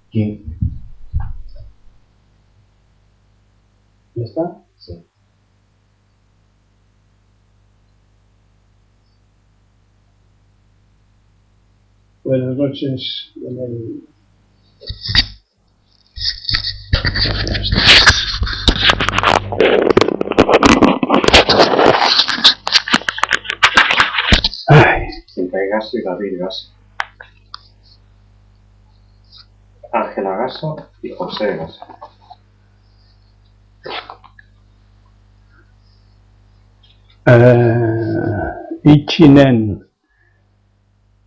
Aquí. ¿Ya está? Sí. Buenas noches. En el... Entre Gaso y David Gaso. Ángela Gaso y José Gaso. Ichinen.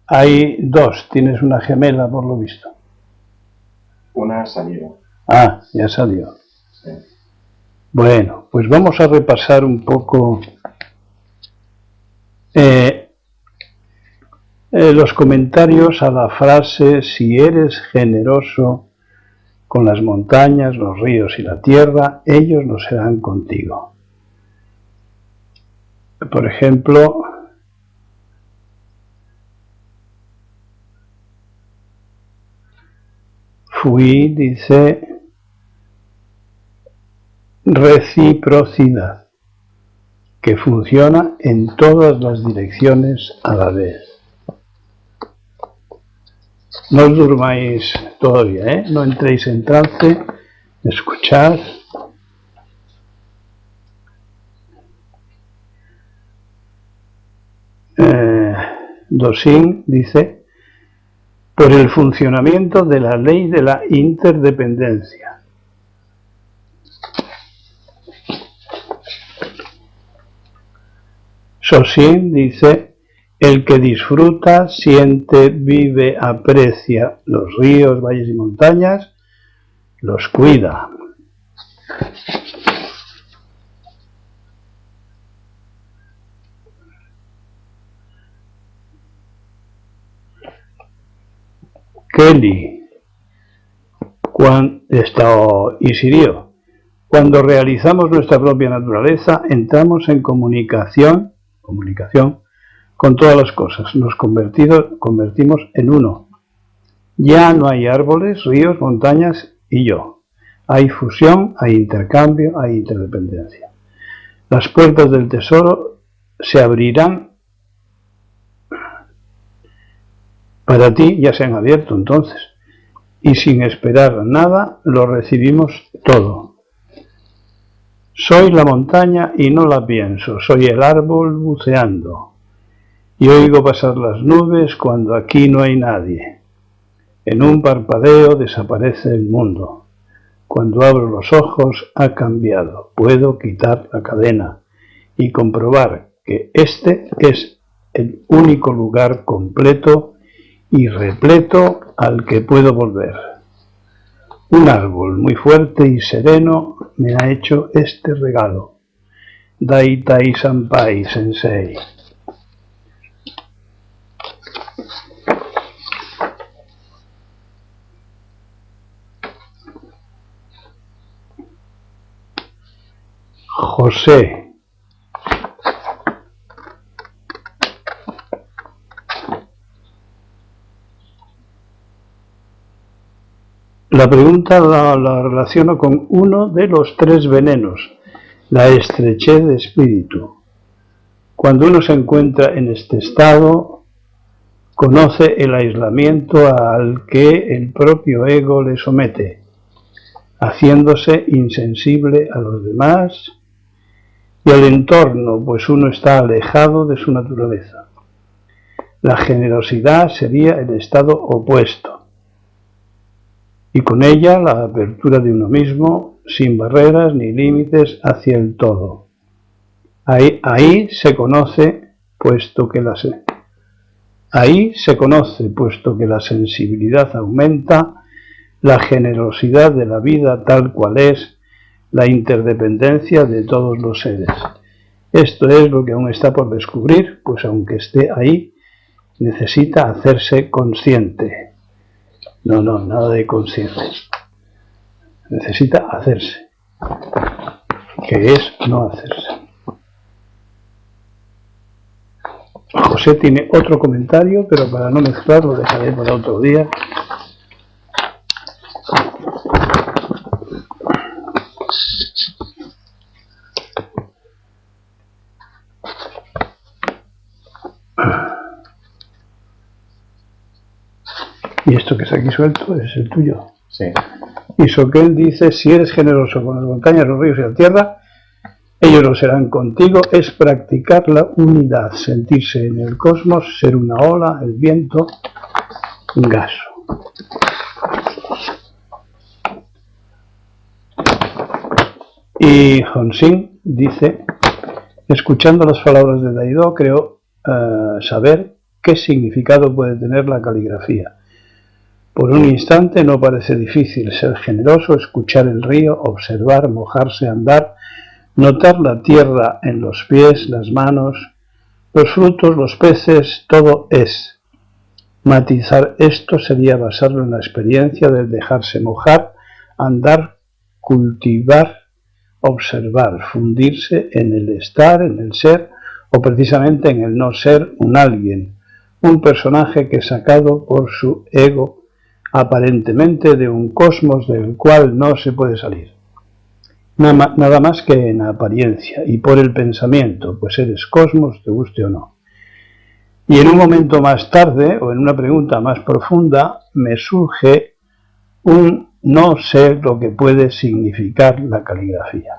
Hay dos, tienes una gemela por lo visto. Una ha salido. Ah, ya salió. Sí. Bueno, pues vamos a repasar un poco los comentarios a la frase: si eres generoso con las montañas, los ríos y la tierra, ellos lo serán contigo. Por ejemplo, Fui dice reciprocidad, que funciona en todas las direcciones a la vez. No os durmáis todavía, no entréis en trance, escuchad. Dosing dice: por el funcionamiento de la ley de la interdependencia. Sosin dice: el que disfruta, siente, vive, aprecia los ríos, valles y montañas, los cuida. Kelly y Sirio: cuando realizamos nuestra propia naturaleza, entramos en comunicación con todas las cosas, nos convertimos en uno. Ya no hay árboles, ríos, montañas y yo. Hay fusión, hay intercambio, hay interdependencia. Las puertas del tesoro se abrirán para ti, ya se han abierto entonces, y sin esperar nada lo recibimos todo. Soy la montaña y no la pienso, soy el árbol buceando, y oigo pasar las nubes cuando aquí no hay nadie. En un parpadeo desaparece el mundo. Cuando abro los ojos ha cambiado. Puedo quitar la cadena y comprobar que este es el único lugar completo y repleto al que puedo volver. Un árbol muy fuerte y sereno me ha hecho este regalo. Daitai Sampai Sensei. José. La pregunta la relaciono con uno de los tres venenos, la estrechez de espíritu. Cuando uno se encuentra en este estado, conoce el aislamiento al que el propio ego le somete, haciéndose insensible a los demás y al entorno, pues uno está alejado de su naturaleza. La generosidad sería el estado opuesto, y con ella la apertura de uno mismo, sin barreras ni límites hacia el todo. Ahí se conoce, puesto que la sensibilidad aumenta, la generosidad de la vida tal cual es, la interdependencia de todos los seres. Esto es lo que aún está por descubrir, pues aunque esté ahí, necesita hacerse consciente. No, nada de consciente. Necesita hacerse, que es no hacerse. José tiene otro comentario, pero para no mezclar lo dejaré para otro día. Y esto que está aquí suelto es el tuyo. Sí. Y Soquel dice, si eres generoso con las montañas, los ríos y la tierra, ellos lo serán contigo. Es practicar la unidad, sentirse en el cosmos, ser una ola, el viento, un gaso. Y Honsing dice, escuchando las palabras de Daido, creo saber qué significado puede tener la caligrafía. Por un instante no parece difícil ser generoso, escuchar el río, observar, mojarse, andar, notar la tierra en los pies, las manos, los frutos, los peces, todo es. Matizar esto sería basarlo en la experiencia de dejarse mojar, andar, cultivar, observar, fundirse en el estar, en el ser, o precisamente en el no ser un alguien, un personaje que sacado por su ego aparentemente de un cosmos del cual no se puede salir. Nada más que en apariencia y por el pensamiento, pues eres cosmos, te guste o no. Y en un momento más tarde, o en una pregunta más profunda, me surge un no sé lo que puede significar la caligrafía.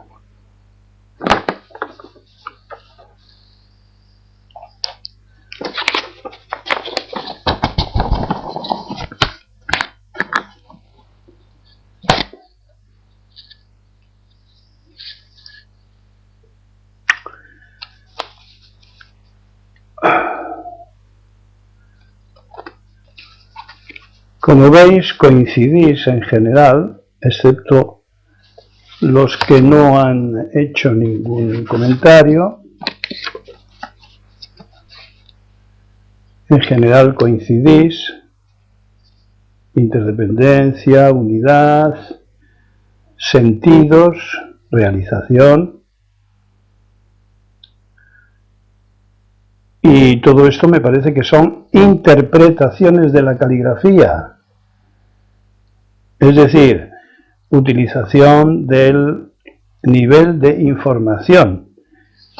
Como veis, coincidís en general, excepto los que no han hecho ningún comentario. En general coincidís, interdependencia, unidad, sentidos, realización. Y todo esto me parece que son interpretaciones de la caligrafía. Es decir, utilización del nivel de información.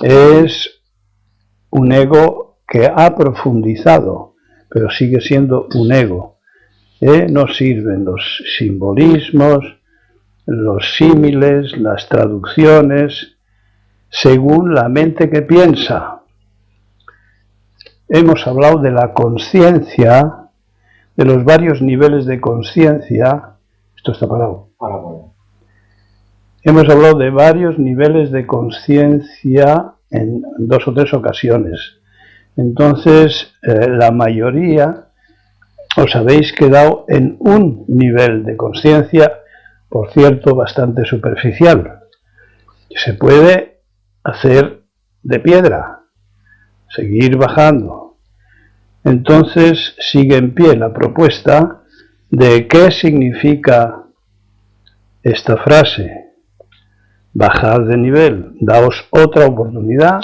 Es un ego que ha profundizado, pero sigue siendo un ego. No sirven los simbolismos, los símiles, las traducciones, según la mente que piensa. Hemos hablado de la conciencia, de los varios niveles de conciencia. Esto está parado. Hemos hablado de varios niveles de conciencia en 2 o 3 ocasiones. Entonces, la mayoría os habéis quedado en un nivel de conciencia, por cierto, bastante superficial. Se puede hacer de piedra, seguir bajando. Entonces, sigue en pie la propuesta de qué significa esta frase. Bajad de nivel, daos otra oportunidad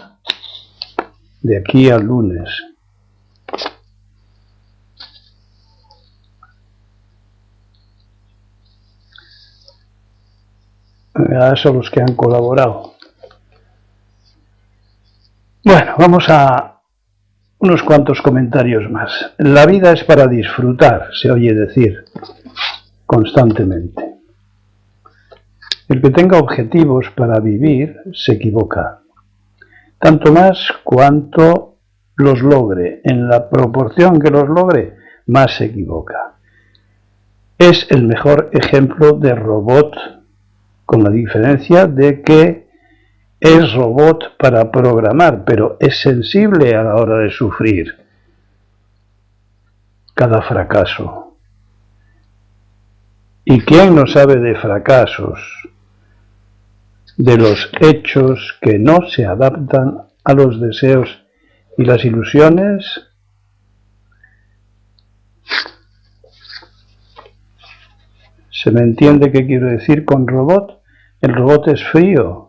de aquí al lunes. Son los que han colaborado. Bueno, vamos a unos cuantos comentarios más. La vida es para disfrutar, se oye decir constantemente. El que tenga objetivos para vivir se equivoca, tanto más cuanto los logre. En la proporción que los logre, más se equivoca. Es el mejor ejemplo de robot, con la diferencia de que es robot para programar, pero es sensible a la hora de sufrir cada fracaso. ¿Y quién no sabe de fracasos? De los hechos que no se adaptan a los deseos y las ilusiones. ¿Se me entiende qué quiero decir con robot? El robot es frío.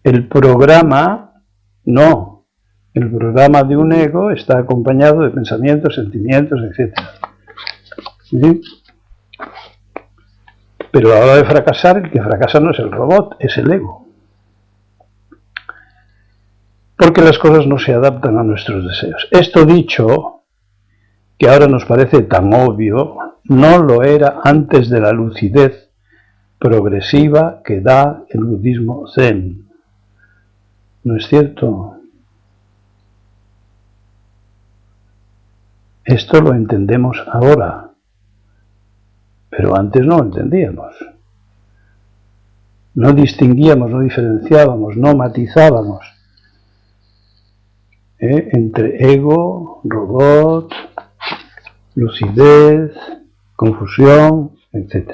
El programa, no. El programa de un ego está acompañado de pensamientos, sentimientos, etc. ¿Sí? Pero a la hora de fracasar, el que fracasa no es el robot, es el ego. Porque las cosas no se adaptan a nuestros deseos. Esto dicho, que ahora nos parece tan obvio, no lo era antes de la lucidez progresiva que da el budismo zen. ¿No es cierto? Esto lo entendemos ahora, pero antes no lo entendíamos. No distinguíamos, no diferenciábamos, no matizábamos entre ego, robot, lucidez, confusión, etc.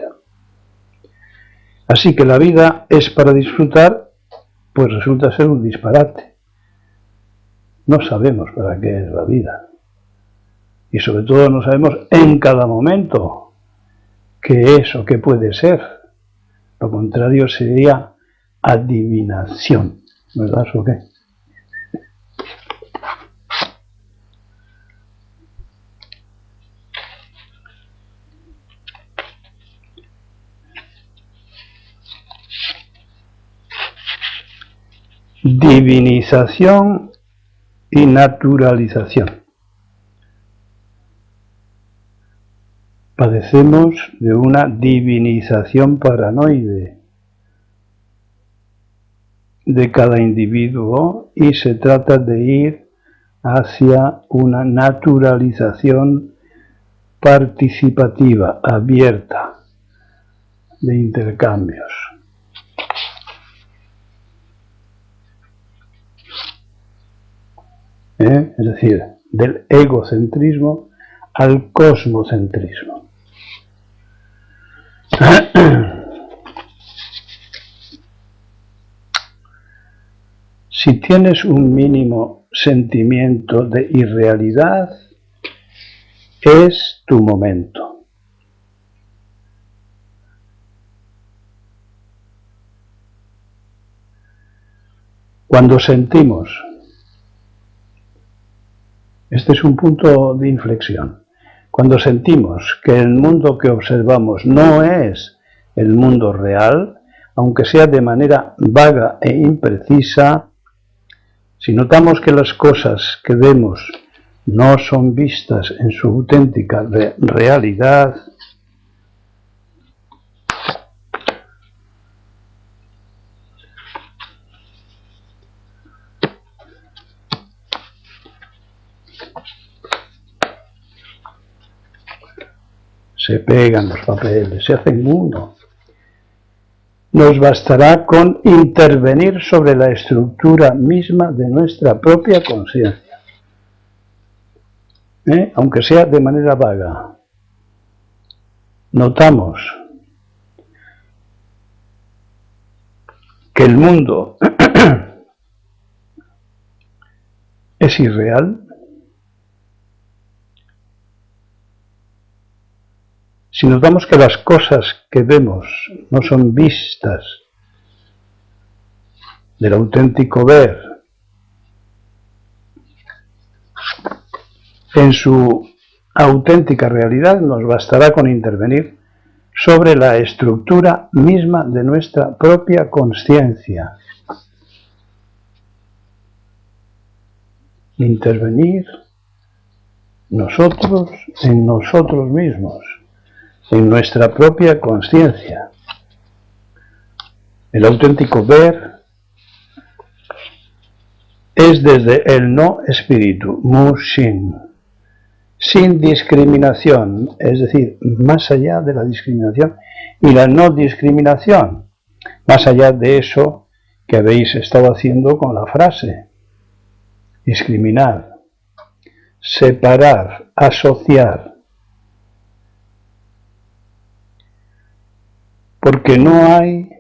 Así que la vida es para disfrutar, pues resulta ser un disparate. No sabemos para qué es la vida. Y sobre todo no sabemos en cada momento qué es o qué puede ser. Lo contrario sería adivinación, ¿verdad o qué? Divinización y naturalización. Padecemos de una divinización paranoide de cada individuo y se trata de ir hacia una naturalización participativa, abierta, de intercambios. Es decir, del egocentrismo al cosmocentrismo. Si tienes un mínimo sentimiento de irrealidad, es tu momento. Cuando sentimos, este es un punto de inflexión, cuando sentimos que el mundo que observamos no es el mundo real, aunque sea de manera vaga e imprecisa, si notamos que las cosas que vemos no son vistas en su auténtica realidad, se pegan los papeles, se hacen uno. Nos bastará con intervenir sobre la estructura misma de nuestra propia conciencia, aunque sea de manera vaga. Notamos que el mundo es irreal. Si notamos que las cosas que vemos no son vistas del auténtico ver en su auténtica realidad, nos bastará con intervenir sobre la estructura misma de nuestra propia consciencia. Intervenir nosotros en nosotros mismos, en nuestra propia consciencia. El auténtico ver es desde el no espíritu, Mushin, sin discriminación, es decir, más allá de la discriminación y la no discriminación, más allá de eso que habéis estado haciendo con la frase, discriminar, separar, asociar, porque no hay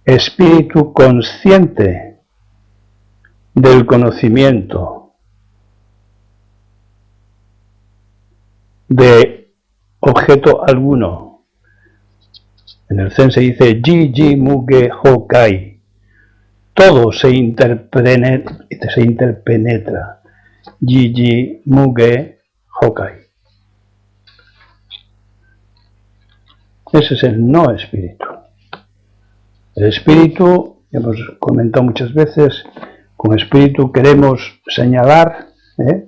espíritu consciente del conocimiento de objeto alguno. En el Zen se dice Ji Muge Hokai. Todo se interpenetra. Ji Muge Hokai. Ese es el no espíritu. El espíritu, hemos comentado muchas veces, Con espíritu queremos señalar,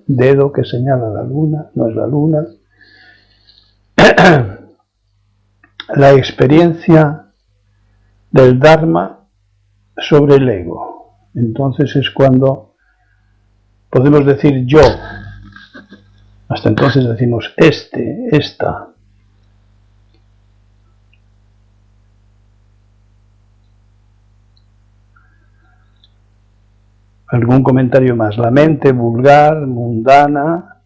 dedo que señala la luna, no es la luna. La experiencia del Dharma sobre el ego. Entonces es cuando podemos decir yo. Hasta entonces decimos esta. ¿Algún comentario más? La mente vulgar, mundana,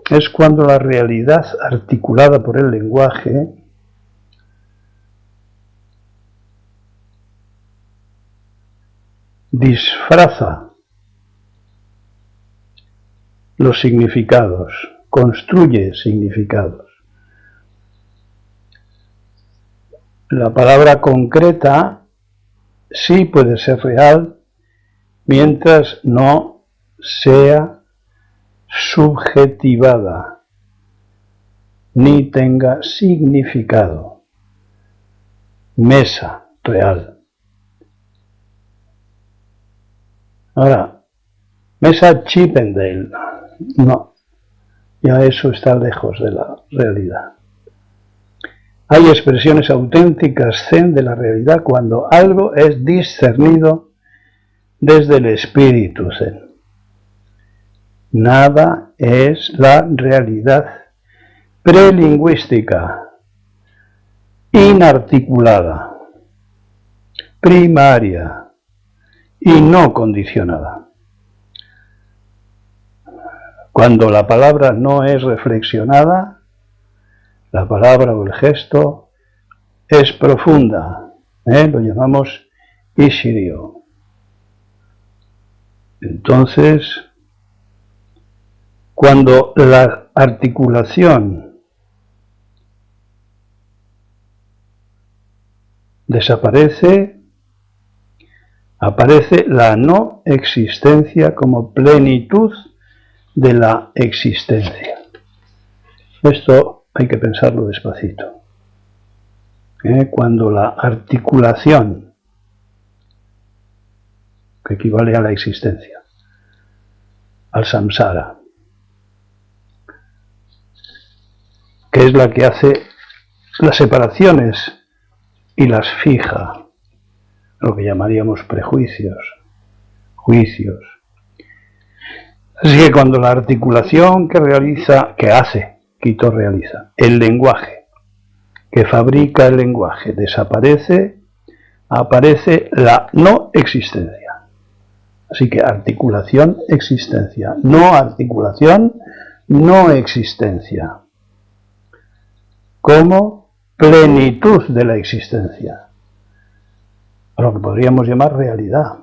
es cuando la realidad articulada por el lenguaje disfraza los significados, construye significados. La palabra concreta sí puede ser real mientras no sea subjetivada ni tenga significado. Mesa, real. Ahora, mesa Chippendale, no, ya eso está lejos de la realidad. Hay expresiones auténticas zen de la realidad cuando algo es discernido desde el espíritu zen. Nada es la realidad prelingüística, inarticulada, primaria y no condicionada. Cuando la palabra no es reflexionada, la palabra o el gesto es profunda, lo llamamos Ishiryo. Entonces, cuando la articulación desaparece, aparece la no existencia como plenitud de la existencia. Esto hay que pensarlo despacito. Cuando la articulación, que equivale a la existencia, al samsara, que es la que hace las separaciones y las fija, lo que llamaríamos prejuicios, juicios. Así que cuando la articulación que hace, Quito realiza, el lenguaje, que fabrica el lenguaje, desaparece, aparece la no existencia. Así que articulación, existencia. No articulación, no existencia. Como plenitud de la existencia. A lo que podríamos llamar realidad.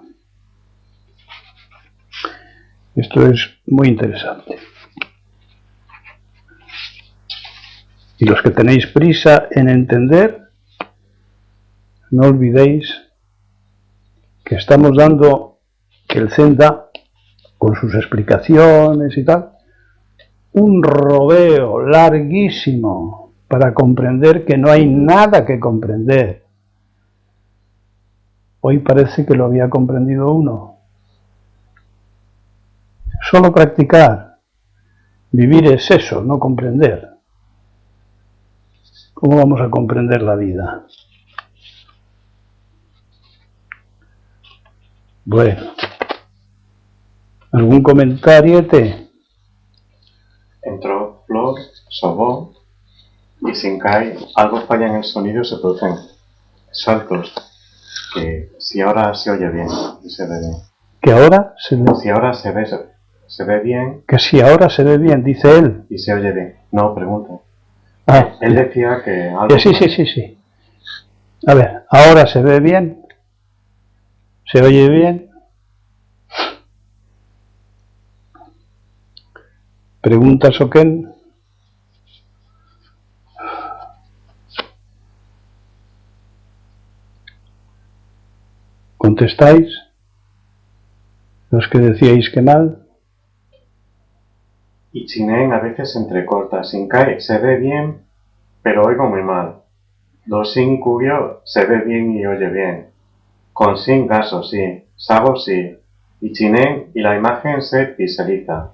Esto es muy interesante. Y los que tenéis prisa en entender, no olvidéis que estamos dando, que el Zen da, con sus explicaciones y tal, un rodeo larguísimo para comprender que no hay nada que comprender. Hoy parece que lo había comprendido uno. Solo practicar. Vivir es eso, no comprender. ¿Cómo vamos a comprender la vida? Bueno. ¿Algún comentario? Entró Flor, sobó, y sin caer, algo falla en el sonido y se producen saltos. Que si ahora se oye bien y se ve bien. Que ahora se ve. Si ahora se ve bien. Que si ahora se ve bien, dice él. Y se oye bien. No, pregunto. Ah, él decía que algo. Sí. A ver, ahora se ve bien. ¿Se oye bien? ¿Pregunta Soken? ¿Contestáis? Los que decíais que mal. Y Chinen a veces entrecorta. Shinkai se ve bien, pero oigo muy mal. Dosin Kubyo se ve bien y oye bien. Con sin gaso, sí. Sabo, sí. Y chinen y la imagen se pixeliza.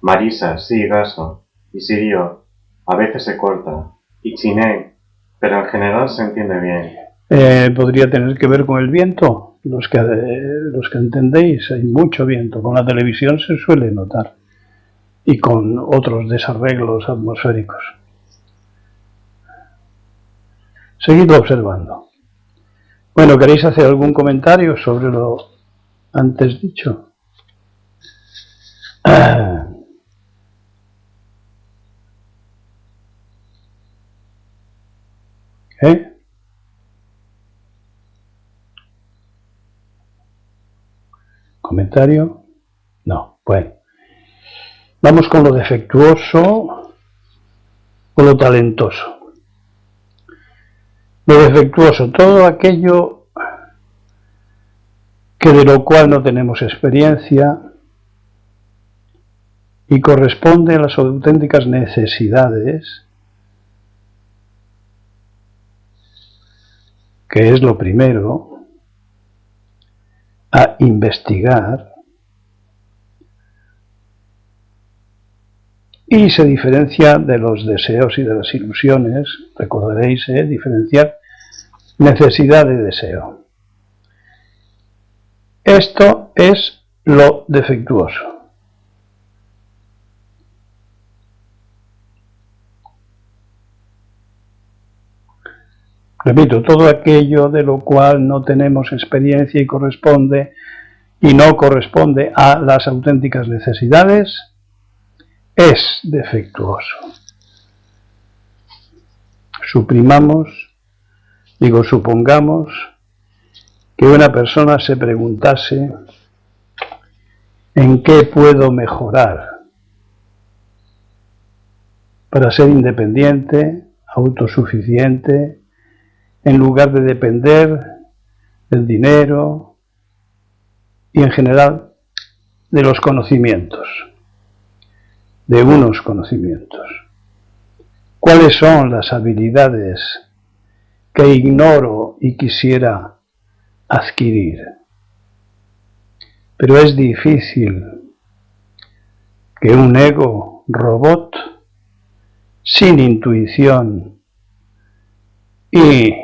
Marisa, sí, gaso. Y Sirio, a veces se corta. Y chinen, pero en general se entiende bien. Podría tener que ver con el viento. Los que entendéis, hay mucho viento. Con la televisión se suele notar. Y con otros desarreglos atmosféricos. Seguidlo observando. Bueno, ¿queréis hacer algún comentario sobre lo antes dicho? ¿Eh? ¿Comentario? No. Bueno. Vamos con lo defectuoso o lo talentoso. Lo defectuoso, todo aquello que de lo cual no tenemos experiencia y corresponde a las auténticas necesidades, que es lo primero, a investigar, y se diferencia de los deseos y de las ilusiones. Recordaréis, diferenciar necesidad de deseo. Esto es lo defectuoso. Repito, todo aquello de lo cual no tenemos experiencia y no corresponde a las auténticas necesidades es defectuoso. Supongamos que una persona se preguntase ¿en qué puedo mejorar para ser independiente, autosuficiente, en lugar de depender del dinero y en general de los conocimientos, de unos conocimientos? ¿Cuáles son las habilidades que ignoro y quisiera adquirir? Pero es difícil que un ego robot sin intuición y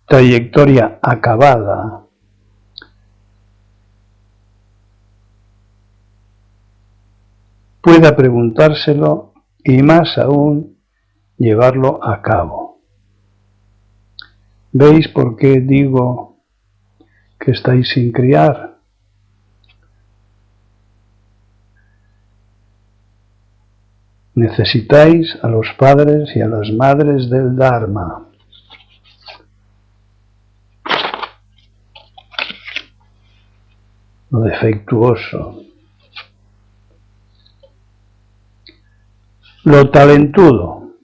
trayectoria acabada pueda preguntárselo y más aún llevarlo a cabo. ¿Veis por qué digo que estáis sin criar? Necesitáis a los padres y a las madres del Dharma. Lo defectuoso. Lo talentudo.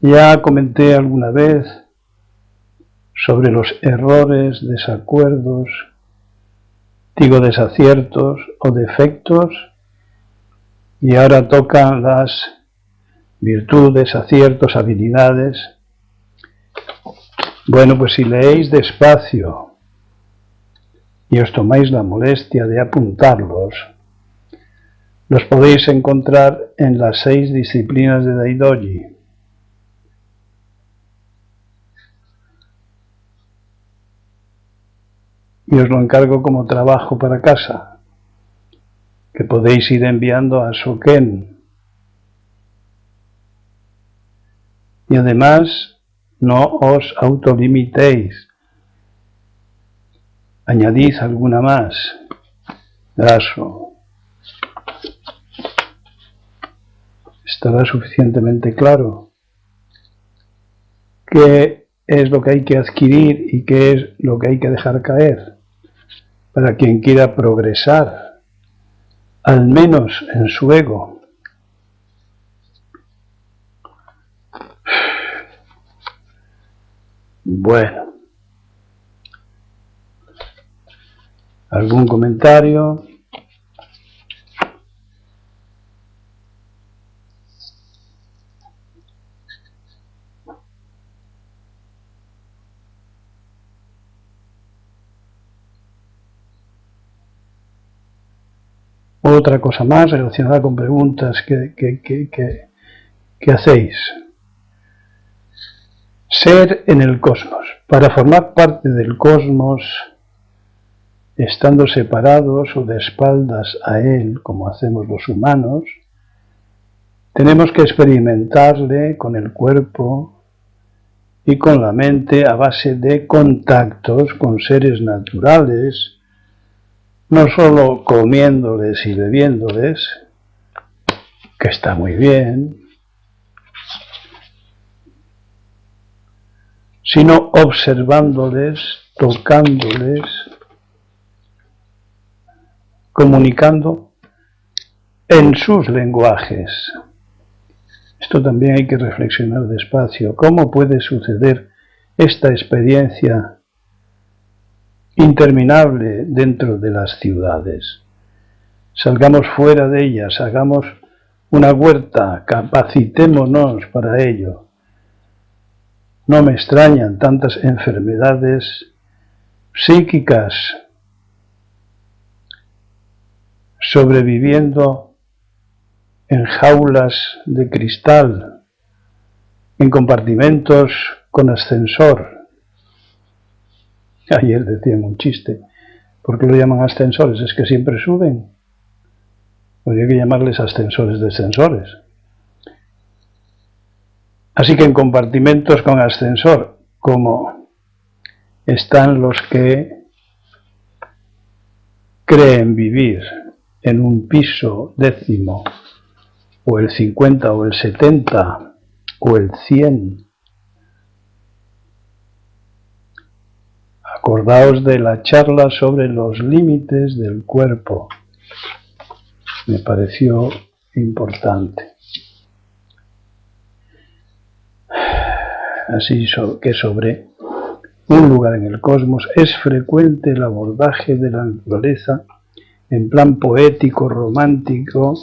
Ya comenté alguna vez sobre los errores, desaciertos o defectos, y ahora tocan las virtudes, aciertos, habilidades. Bueno, pues si leéis despacio y os tomáis la molestia de apuntarlos, los podéis encontrar en las 6 disciplinas de Daidoji. Y os lo encargo como trabajo para casa, que podéis ir enviando a Soken. Y además, no os autolimitéis. Añadid alguna más. Graso. ¿Estará suficientemente claro qué es lo que hay que adquirir y qué es lo que hay que dejar caer para quien quiera progresar, al menos en su ego? Bueno, ¿algún comentario? Otra cosa más relacionada con preguntas que hacéis. Ser en el cosmos. Para formar parte del cosmos, estando separados o de espaldas a él, como hacemos los humanos, tenemos que experimentarle con el cuerpo y con la mente a base de contactos con seres naturales, no solo comiéndoles y bebiéndoles, que está muy bien, sino observándoles, tocándoles, comunicando en sus lenguajes. Esto también hay que reflexionar despacio. ¿Cómo puede suceder esta experiencia interminable dentro de las ciudades? Salgamos fuera de ellas, hagamos una huerta, capacitémonos para ello. No me extrañan tantas enfermedades psíquicas sobreviviendo en jaulas de cristal, en compartimentos con ascensor. Ayer decían un chiste, ¿por qué lo llaman ascensores? ¿Es que siempre suben? Habría que llamarles ascensores descensores. Así que en compartimentos con ascensor, como están los que creen vivir en un piso décimo, o el 50, o el 70, o el 100. Acordaos de la charla sobre los límites del cuerpo. Me pareció importante. Así que sobre un lugar en el cosmos es frecuente el abordaje de la naturaleza en plan poético, romántico,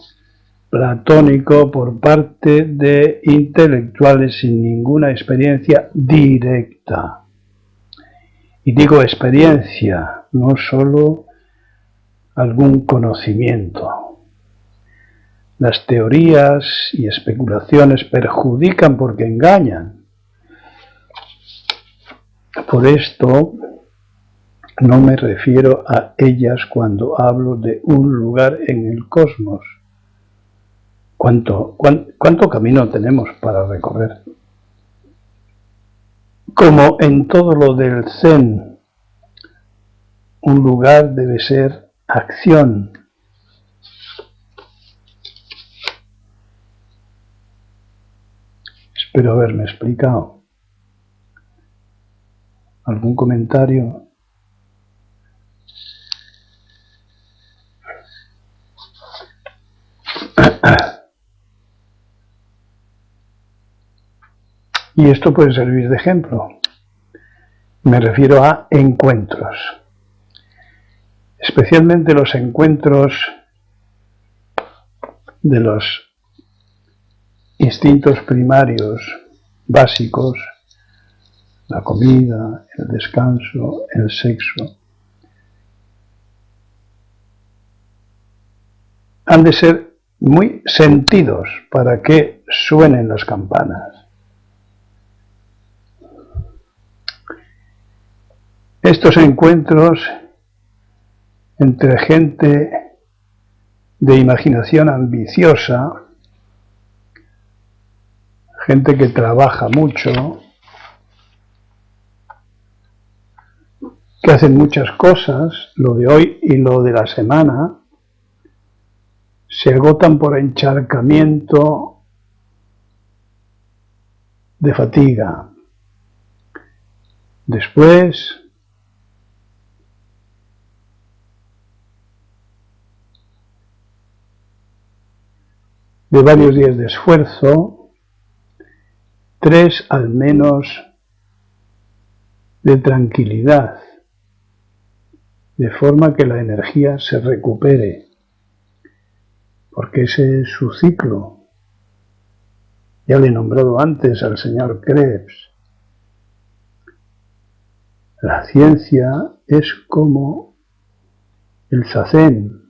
platónico por parte de intelectuales sin ninguna experiencia directa. Y digo experiencia, no solo algún conocimiento. Las teorías y especulaciones perjudican porque engañan. Por esto no me refiero a ellas cuando hablo de un lugar en el cosmos. ¿Cuánto camino tenemos para recorrer? Como en todo lo del Zen, un lugar debe ser acción. Espero haberme explicado. ¿Algún comentario? Y esto puede servir de ejemplo. Me refiero a encuentros. Especialmente los encuentros de los instintos primarios básicos, la comida, el descanso, el sexo, han de ser muy sentidos para que suenen las campanas. Estos encuentros entre gente de imaginación ambiciosa, gente que trabaja mucho, que hacen muchas cosas, lo de hoy y lo de la semana, se agotan por encharcamiento de fatiga. Después, de varios días de esfuerzo, 3 al menos de tranquilidad, de forma que la energía se recupere, porque ese es su ciclo. Ya le he nombrado antes al señor Krebs. La ciencia es como el zazen.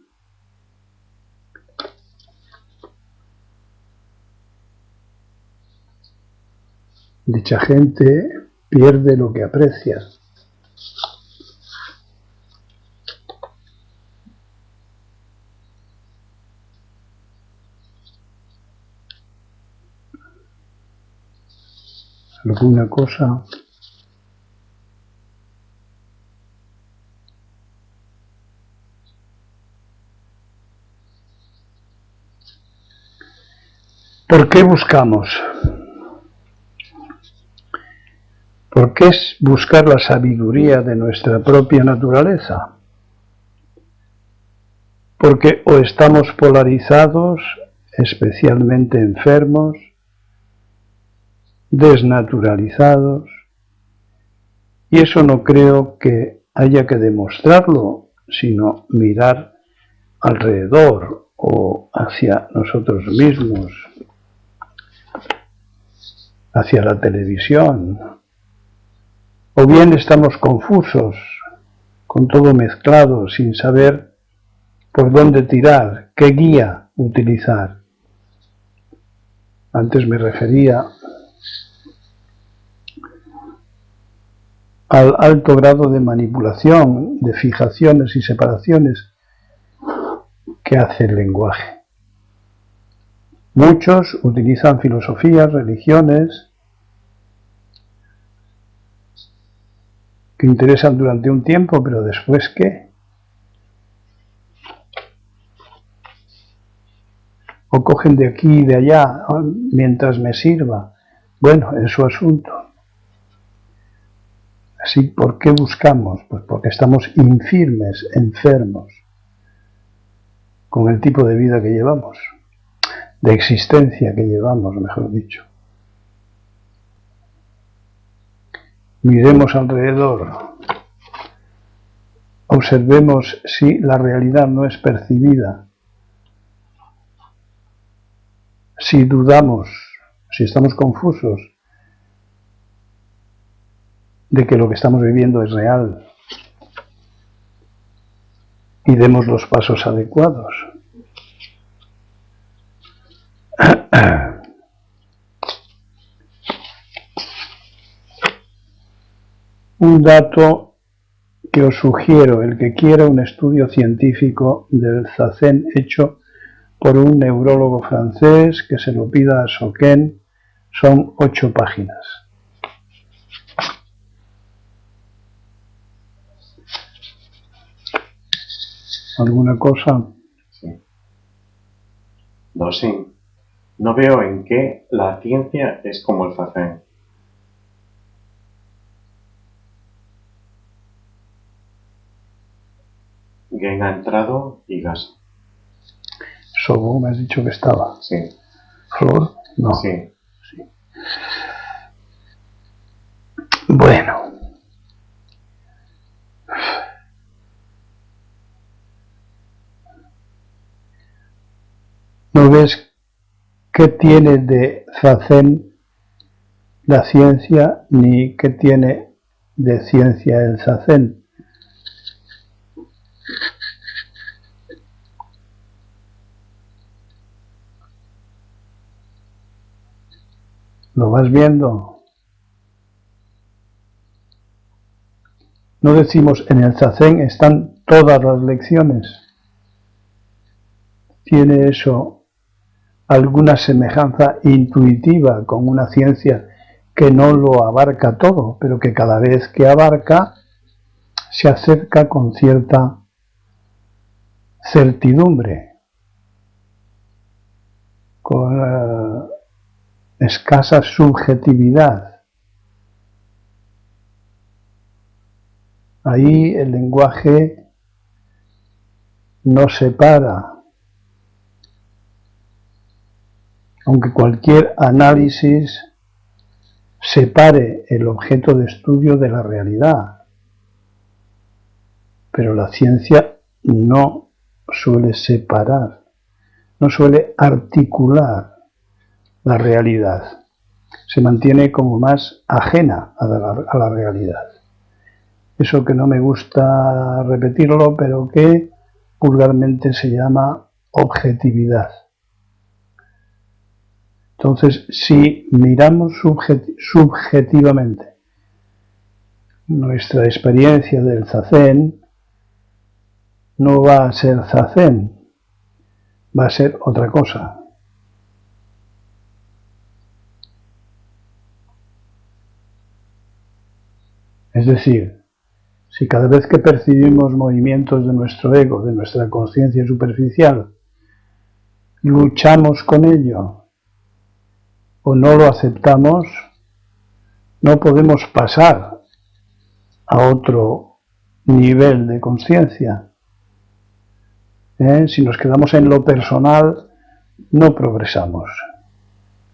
Dicha gente pierde lo que aprecia. Alguna cosa ¿por qué buscamos? ¿Por qué es buscar la sabiduría de nuestra propia naturaleza? Porque o estamos polarizados, especialmente enfermos, desnaturalizados, y eso no creo que haya que demostrarlo, sino mirar alrededor o hacia nosotros mismos, hacia la televisión, o bien estamos confusos, con todo mezclado, sin saber por dónde tirar, qué guía utilizar. Antes me refería al alto grado de manipulación, de fijaciones y separaciones que hace el lenguaje. Muchos utilizan filosofías, religiones, que interesan durante un tiempo, pero después ¿qué? O cogen de aquí y de allá mientras me sirva. Bueno, es su asunto. Así, ¿por qué buscamos? Pues porque estamos infirmes, enfermos, con el tipo de vida que llevamos, de existencia que llevamos, mejor dicho. Miremos alrededor, observemos si la realidad no es percibida, si dudamos, si estamos confusos de que lo que estamos viviendo es real, y demos los pasos adecuados. Un dato que os sugiero, el que quiera un estudio científico del zazen hecho por un neurólogo francés, que se lo pida a Soken, son 8 páginas. ¿Alguna cosa? Sí. Dosín, no veo en qué la ciencia es como el zazen. Gen ha entrado y gas. Sobo, me has dicho que estaba. Sí. Flor, no. Sí. Sí. Bueno. ¿No ves qué tiene de zazen la ciencia ni qué tiene de ciencia el zazen? ¿Lo vas viendo? No decimos en el zazen están todas las lecciones. ¿Tiene eso alguna semejanza intuitiva con una ciencia que no lo abarca todo, pero que cada vez que abarca se acerca con cierta certidumbre, con escasa subjetividad? Ahí el lenguaje no separa, aunque cualquier análisis separe el objeto de estudio de la realidad, pero la ciencia no suele separar, no suele articular la realidad, se mantiene como más ajena a la realidad. Eso que no me gusta repetirlo, pero que vulgarmente se llama objetividad. Entonces, si miramos subjetivamente nuestra experiencia del zazen, no va a ser zazen, va a ser otra cosa. Es decir, si cada vez que percibimos movimientos de nuestro ego, de nuestra conciencia superficial, luchamos con ello o no lo aceptamos, no podemos pasar a otro nivel de conciencia. Si nos quedamos en lo personal, no progresamos.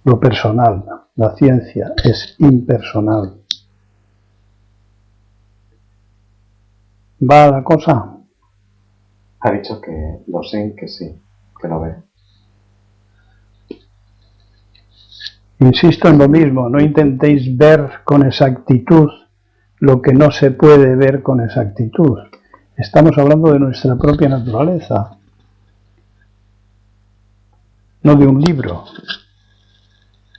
Lo personal, la ciencia es impersonal. ¿Va la cosa? Ha dicho que lo sé, que sí, que lo ve. Insisto en lo mismo, no intentéis ver con exactitud lo que no se puede ver con exactitud. Estamos hablando de nuestra propia naturaleza, no de un libro.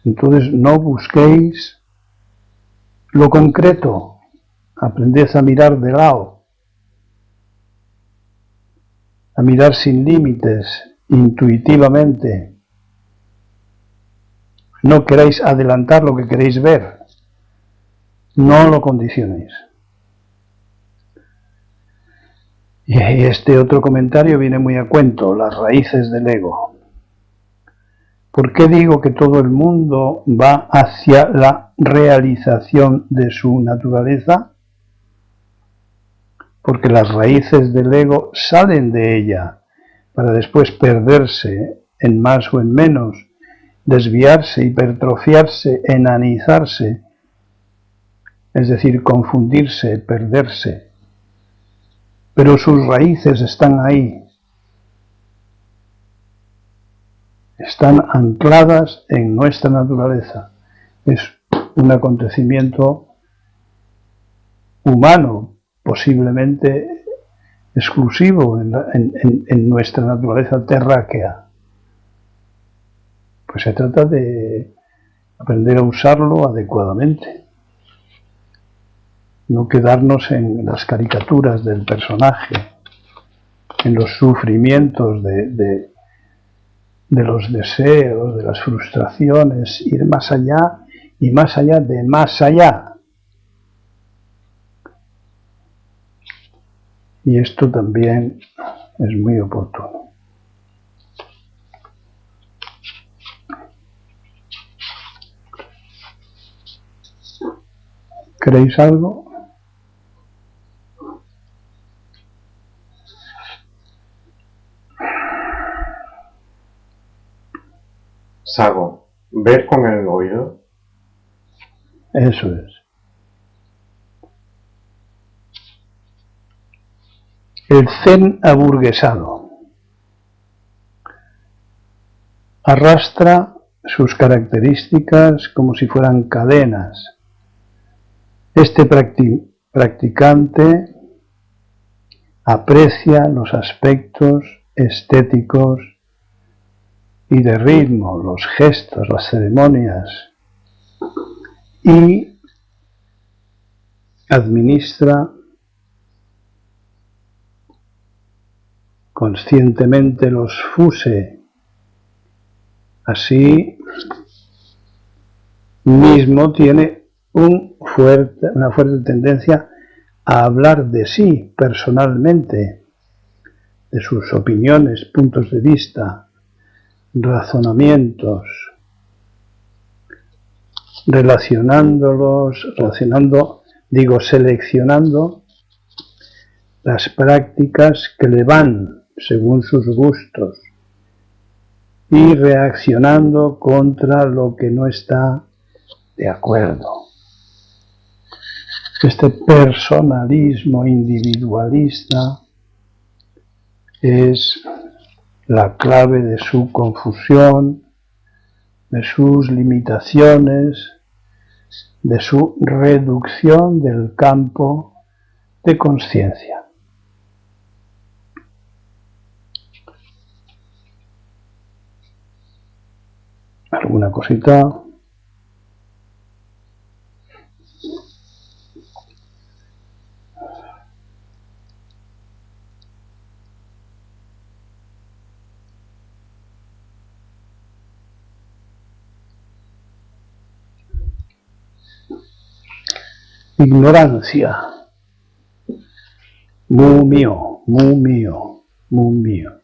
Entonces no busquéis lo concreto, aprended a mirar de lado, a mirar sin límites, intuitivamente. No queráis adelantar lo que queréis ver, no lo condicionéis. Y este otro comentario viene muy a cuento, las raíces del ego. ¿Por qué digo que todo el mundo va hacia la realización de su naturaleza? Porque las raíces del ego salen de ella para después perderse en más o en menos, desviarse, hipertrofiarse, enanizarse, es decir, confundirse, perderse. Pero sus raíces están ahí, están ancladas en nuestra naturaleza. Es un acontecimiento humano, posiblemente exclusivo en nuestra naturaleza terráquea. Pues se trata de aprender a usarlo adecuadamente. No quedarnos en las caricaturas del personaje, en los sufrimientos de los deseos, de las frustraciones, ir más allá y más allá de más allá. Y esto también es muy oportuno. ¿Queréis algo? Sago, ¿ver con el oído? Eso es. El zen aburguesado arrastra sus características como si fueran cadenas. Este practicante aprecia los aspectos estéticos y de ritmo, los gestos, las ceremonias, y administra conscientemente los fuse. Así mismo tiene una fuerte tendencia a hablar de sí personalmente, de sus opiniones, puntos de vista, razonamientos, seleccionando las prácticas que le van según sus gustos y reaccionando contra lo que no está de acuerdo. Este personalismo individualista es la clave de su confusión, de sus limitaciones, de su reducción del campo de conciencia. alguna cosita. Ignorancia. Mumio, mumio, mumio.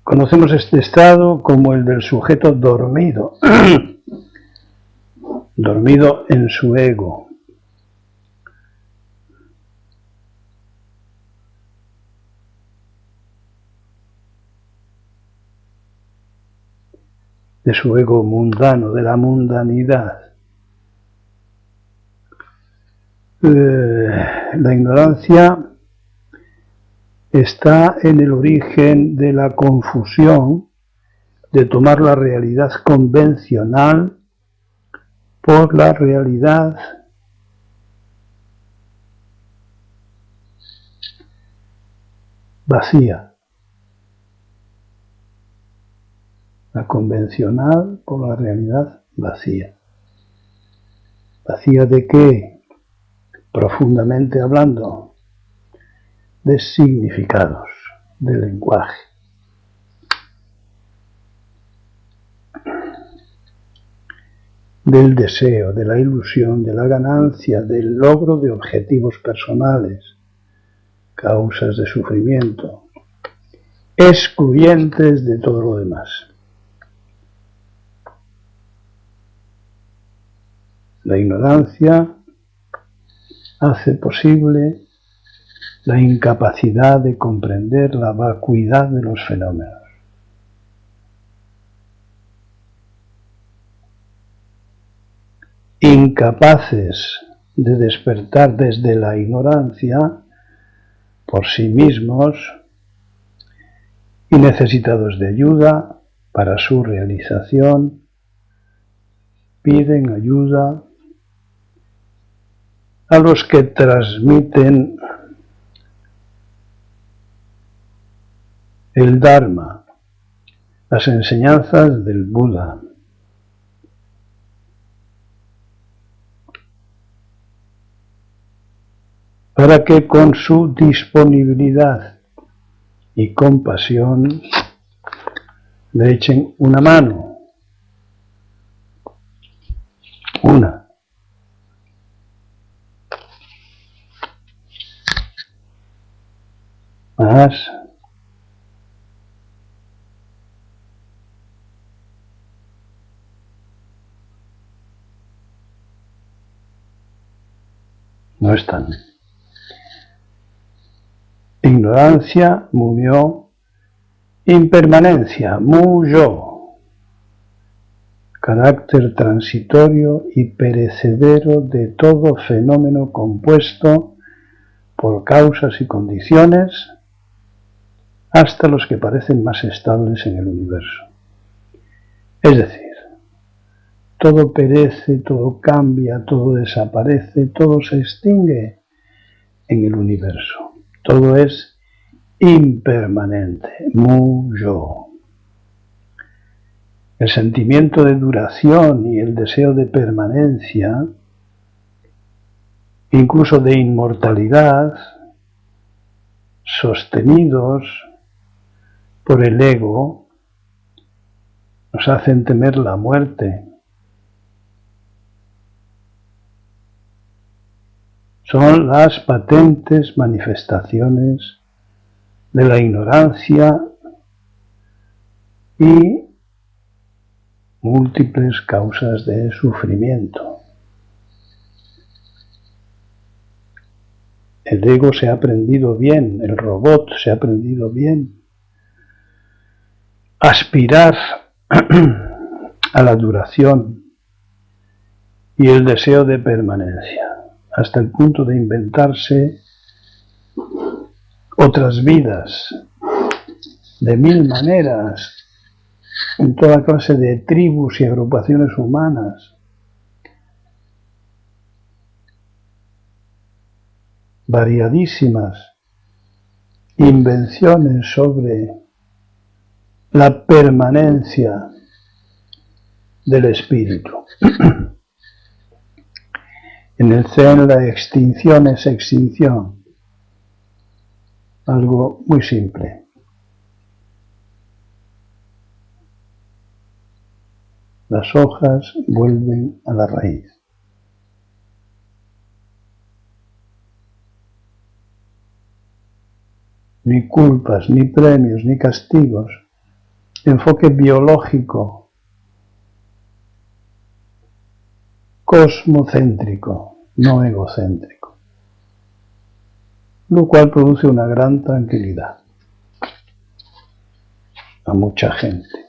Conocemos este estado como el del sujeto dormido, dormido en su ego. De su ego mundano, de la mundanidad. La ignorancia está en el origen de la confusión de tomar la realidad convencional por la realidad vacía. La convencional por la realidad vacía. ¿Vacía de qué? Profundamente hablando, de significados, de lenguaje. Del deseo, de la ilusión, de la ganancia, del logro de objetivos personales, causas de sufrimiento, excluyentes de todo lo demás. La ignorancia hace posible la incapacidad de comprender la vacuidad de los fenómenos. Incapaces de despertar desde la ignorancia por sí mismos y necesitados de ayuda para su realización, piden ayuda a los que transmiten el Dharma, las enseñanzas del Buda. Para que con su disponibilidad y compasión le echen una mano, una. Más. No están. Ignorancia, mumyo, impermanencia, muyo, carácter transitorio y perecedero de todo fenómeno compuesto por causas y condiciones, hasta los que parecen más estables en el universo. Es decir, todo perece, todo cambia, todo desaparece, todo se extingue en el universo. Todo es impermanente, muyo. El sentimiento de duración y el deseo de permanencia, incluso de inmortalidad, sostenidos por el ego, nos hacen temer la muerte. Son las patentes manifestaciones de la ignorancia y múltiples causas de sufrimiento. El ego se ha aprendido bien, el robot se ha aprendido bien. Aspirar a la duración y el deseo de permanencia, hasta el punto de inventarse otras vidas de mil maneras en toda clase de tribus y agrupaciones humanas. Variadísimas invenciones sobre la permanencia del espíritu. En el Zen la extinción es extinción, algo muy simple. Las hojas vuelven a la raíz. Ni culpas, ni premios, ni castigos. Enfoque biológico, cosmocéntrico, no egocéntrico, lo cual produce una gran tranquilidad a mucha gente.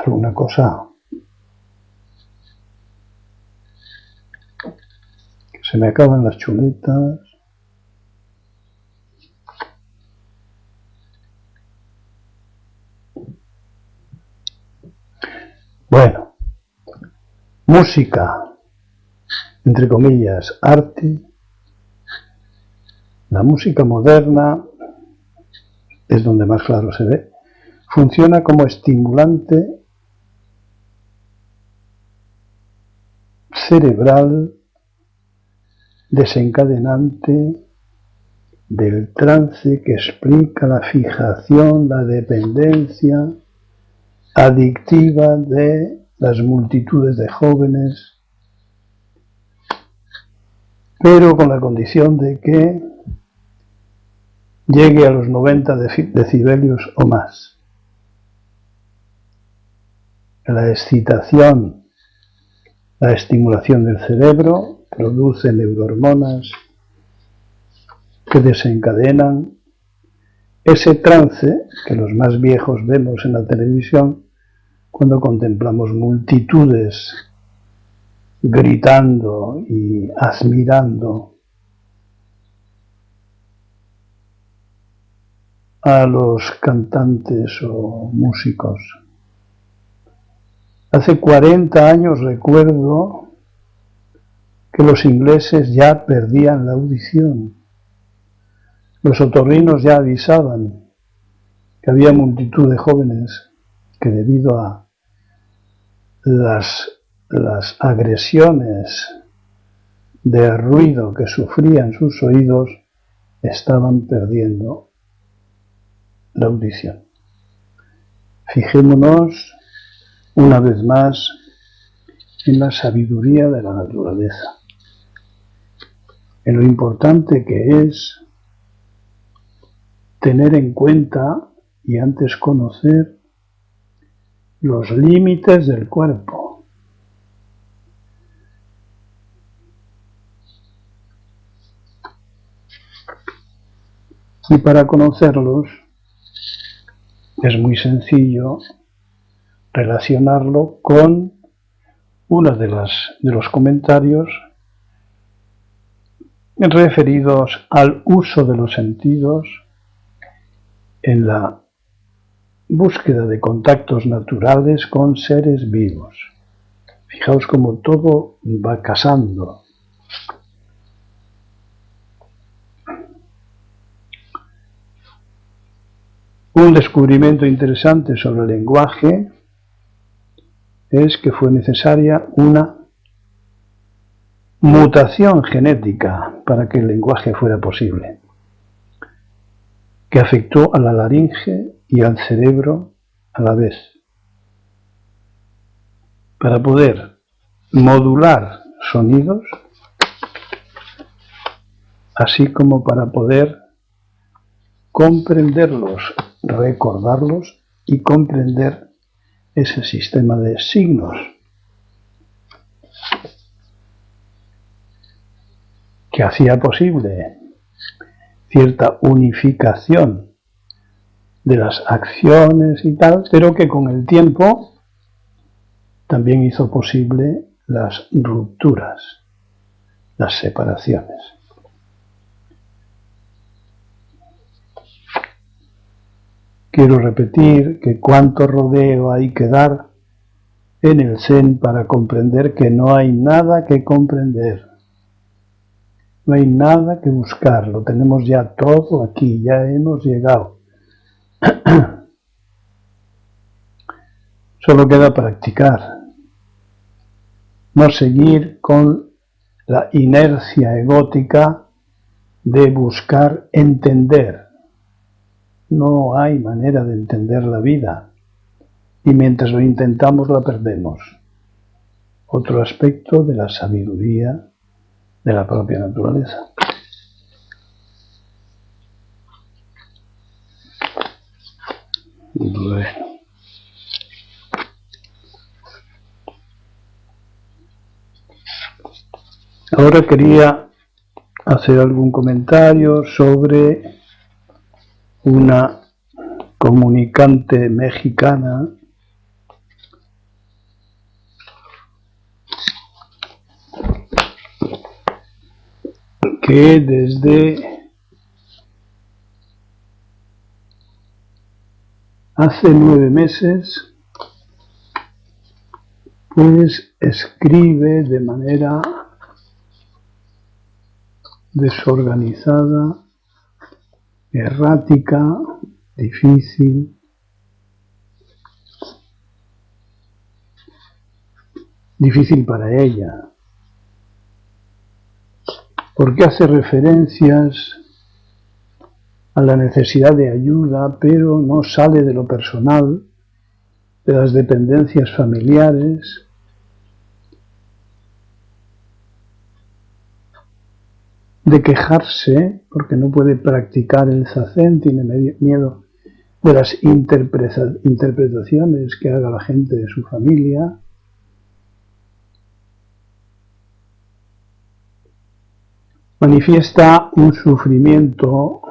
¿Alguna cosa? Se me acaban las chuletas. Bueno, música, entre comillas, arte. La música moderna es donde más claro se ve. Funciona como estimulante cerebral desencadenante del trance que explica la fijación, la dependencia adictiva de las multitudes de jóvenes, pero con la condición de que llegue a los 90 decibelios o más. La excitación, la estimulación del cerebro produce neurohormonas que desencadenan ese trance que los más viejos vemos en la televisión cuando contemplamos multitudes gritando y admirando a los cantantes o músicos. Hace 40 años recuerdo que los ingleses ya perdían la audición. Los otorrinos ya avisaban que había multitud de jóvenes que debido a las agresiones de ruido que sufrían sus oídos estaban perdiendo la audición. Fijémonos una vez más en la sabiduría de la naturaleza, en lo importante que es tener en cuenta y antes conocer los límites del cuerpo. Y para conocerlos es muy sencillo relacionarlo con uno de los comentarios referidos al uso de los sentidos en la búsqueda de contactos naturales con seres vivos. Fijaos cómo todo va casando. Un descubrimiento interesante sobre el lenguaje es que fue necesaria una mutación genética para que el lenguaje fuera posible, que afectó a la laringe y al cerebro a la vez, para poder modular sonidos, así como para poder comprenderlos, recordarlos y comprender ese sistema de signos que hacía posible cierta unificación de las acciones y tal, pero que con el tiempo también hizo posible las rupturas, las separaciones. Quiero repetir que cuánto rodeo hay que dar en el Zen para comprender que no hay nada que comprender. No hay nada que buscar, lo tenemos ya todo aquí, ya hemos llegado. Solo queda practicar, no seguir con la inercia egótica de buscar entender. No hay manera de entender la vida y mientras lo intentamos la perdemos. Otro aspecto de la sabiduría de la propia naturaleza. Bueno. Ahora quería hacer algún comentario sobre una comunicante mexicana que desde hace 9 meses pues escribe de manera desorganizada, errática, difícil, para ella, porque hace referencias a la necesidad de ayuda, pero no sale de lo personal, de las dependencias familiares, de quejarse porque no puede practicar el zazen, tiene miedo de las interpretaciones que haga la gente de su familia. Manifiesta un sufrimiento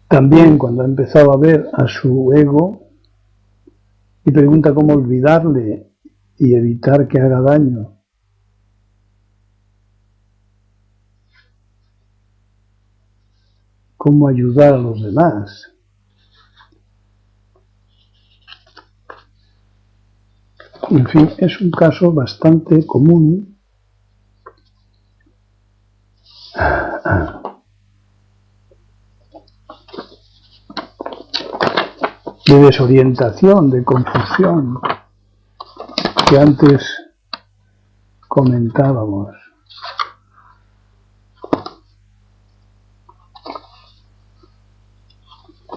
también cuando ha empezado a ver a su ego y pregunta cómo olvidarle y evitar que haga daño. Cómo ayudar a los demás. En fin, es un caso bastante común de desorientación, de confusión, que antes comentábamos.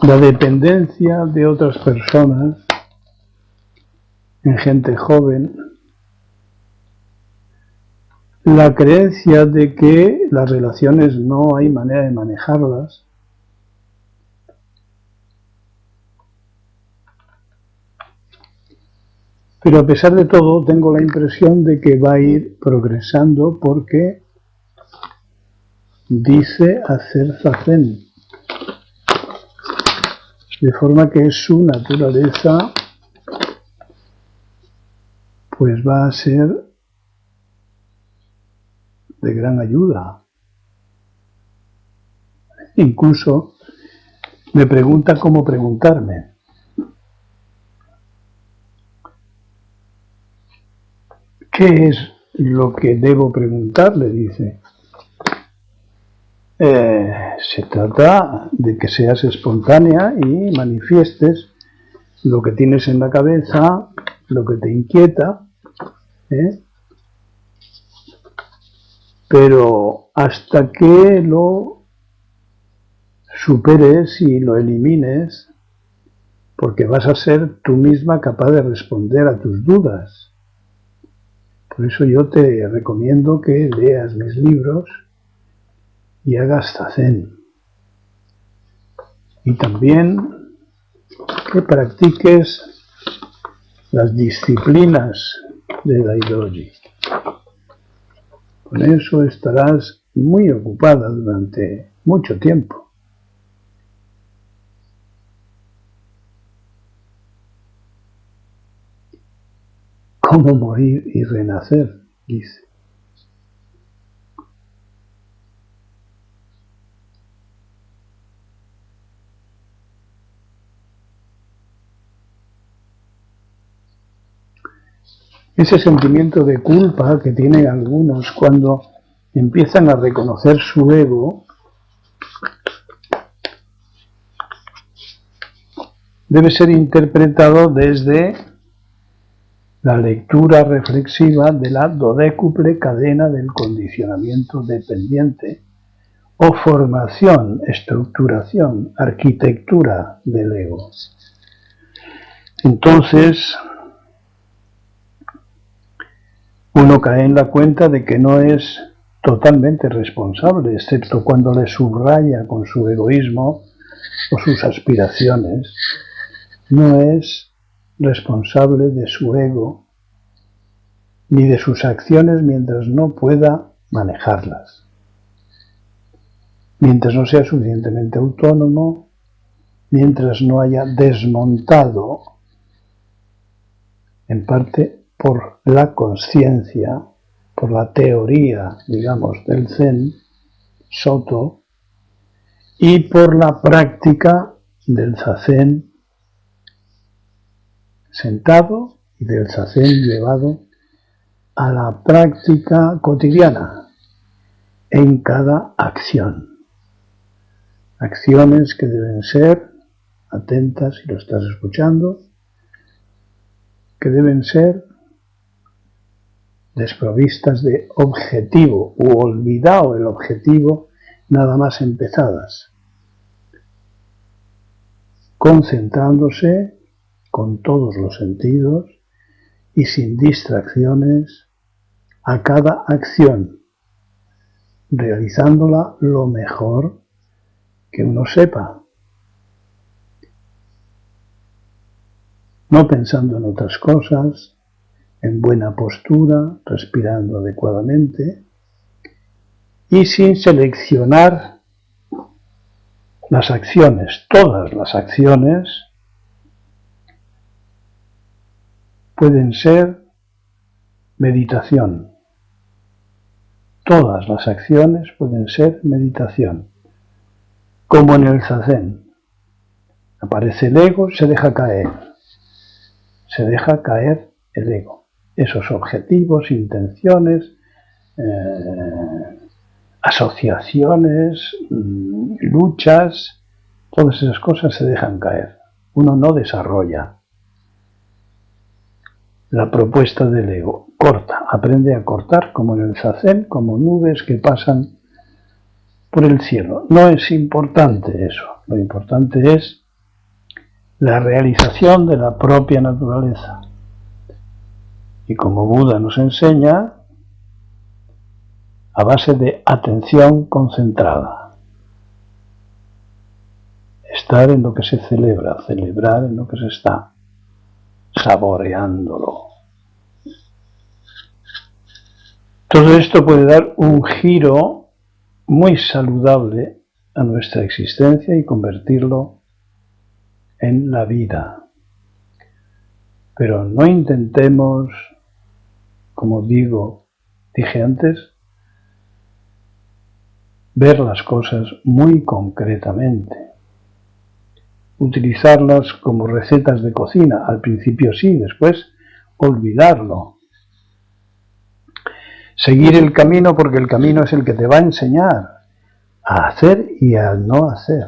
La dependencia de otras personas en gente joven, la creencia de que las relaciones no hay manera de manejarlas, pero a pesar de todo tengo la impresión de que va a ir progresando porque dice hacer zazen, de forma que su naturaleza pues va a ser de gran ayuda. Incluso me pregunta cómo preguntarme. ¿Qué es lo que debo preguntarle? Dice. Se trata de que seas espontánea y manifiestes lo que tienes en la cabeza, lo que te inquieta, pero hasta que lo superes y lo elimines, porque vas a ser tú misma capaz de responder a tus dudas. Por eso yo te recomiendo que leas mis libros y hagas zazen. Y también que practiques las disciplinas de Daidoji. Con eso estarás muy ocupada durante mucho tiempo. cómo morir y renacer, dice. Ese sentimiento de culpa que tienen algunos cuando empiezan a reconocer su ego debe ser interpretado desde la lectura reflexiva de la dodécuple cadena del condicionamiento dependiente o formación, estructuración, arquitectura del ego. Entonces, uno cae en la cuenta de que no es totalmente responsable, excepto cuando le subraya con su egoísmo o sus aspiraciones, no es responsable de su ego ni de sus acciones mientras no pueda manejarlas, mientras no sea suficientemente autónomo, mientras no haya desmontado, en parte por la conciencia, por la teoría, digamos, del Zen, Soto, y por la práctica del Zazen sentado y del Zazen llevado a la práctica cotidiana en cada acción. Acciones que deben ser atentas si lo estás escuchando, que deben ser desprovistas de objetivo u olvidado el objetivo nada más empezadas, concentrándose con todos los sentidos y sin distracciones a cada acción, realizándola lo mejor que uno sepa, no pensando en otras cosas, en buena postura, respirando adecuadamente y sin seleccionar las acciones. Todas las acciones pueden ser meditación. Todas las acciones pueden ser meditación. Como en el Zazen. Aparece el ego, se deja caer. Se deja caer el ego. Esos objetivos, intenciones, asociaciones, luchas, todas esas cosas se dejan caer. Uno no desarrolla la propuesta del ego. Corta, aprende a cortar como en el Zazen, como nubes que pasan por el cielo. No es importante eso. Lo importante es la realización de la propia naturaleza. Y como Buda nos enseña, a base de atención concentrada. Estar en lo que se celebra, celebrar en lo que se está, saboreándolo. Todo esto puede dar un giro muy saludable a nuestra existencia y convertirlo en la vida. Pero no intentemos, como dije antes, ver las cosas muy concretamente, utilizarlas como recetas de cocina, al principio sí, después olvidarlo. Seguir el camino porque el camino es el que te va a enseñar a hacer y a no hacer.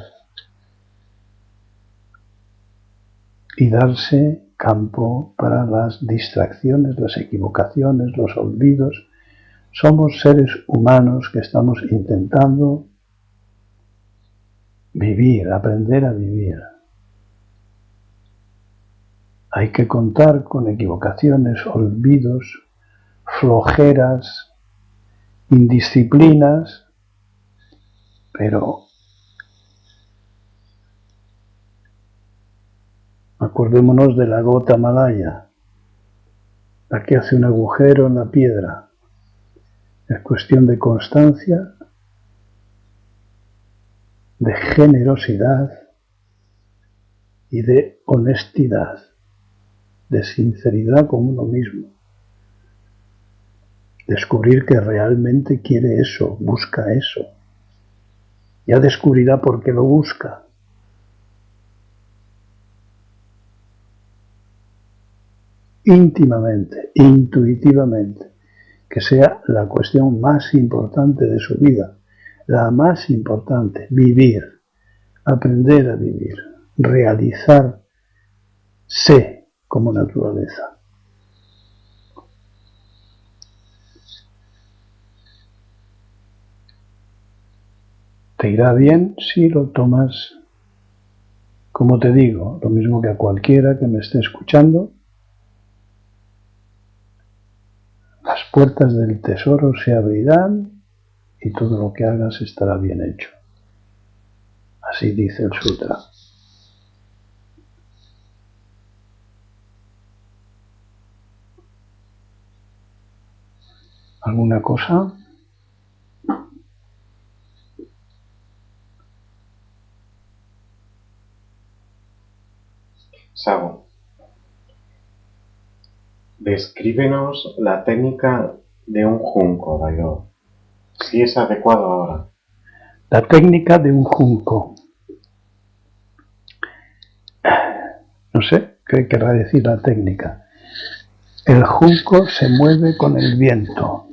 Y darse campo para las distracciones, las equivocaciones, los olvidos. Somos seres humanos que estamos intentando vivir, aprender a vivir. Hay que contar con equivocaciones, olvidos, flojeras, indisciplinas, pero acordémonos de la gota malaya, la que hace un agujero en la piedra. Es cuestión de constancia, de generosidad y de honestidad, de sinceridad con uno mismo. descubrir que realmente quiere eso, busca eso. Ya descubrirá por qué lo busca. Íntimamente, intuitivamente, que sea la cuestión más importante de su vida, la más importante, vivir, aprender a vivir, realizarse como naturaleza. Te irá bien si lo tomas, como te digo, lo mismo que a cualquiera que me esté escuchando. Las puertas del tesoro se abrirán y todo lo que hagas estará bien hecho. Así dice el sutra. ¿Alguna cosa? Sago, descríbenos la técnica de un junco, Daido, si es adecuado ahora. La técnica de un junco. No sé qué querrá decir la técnica. El junco se mueve con el viento.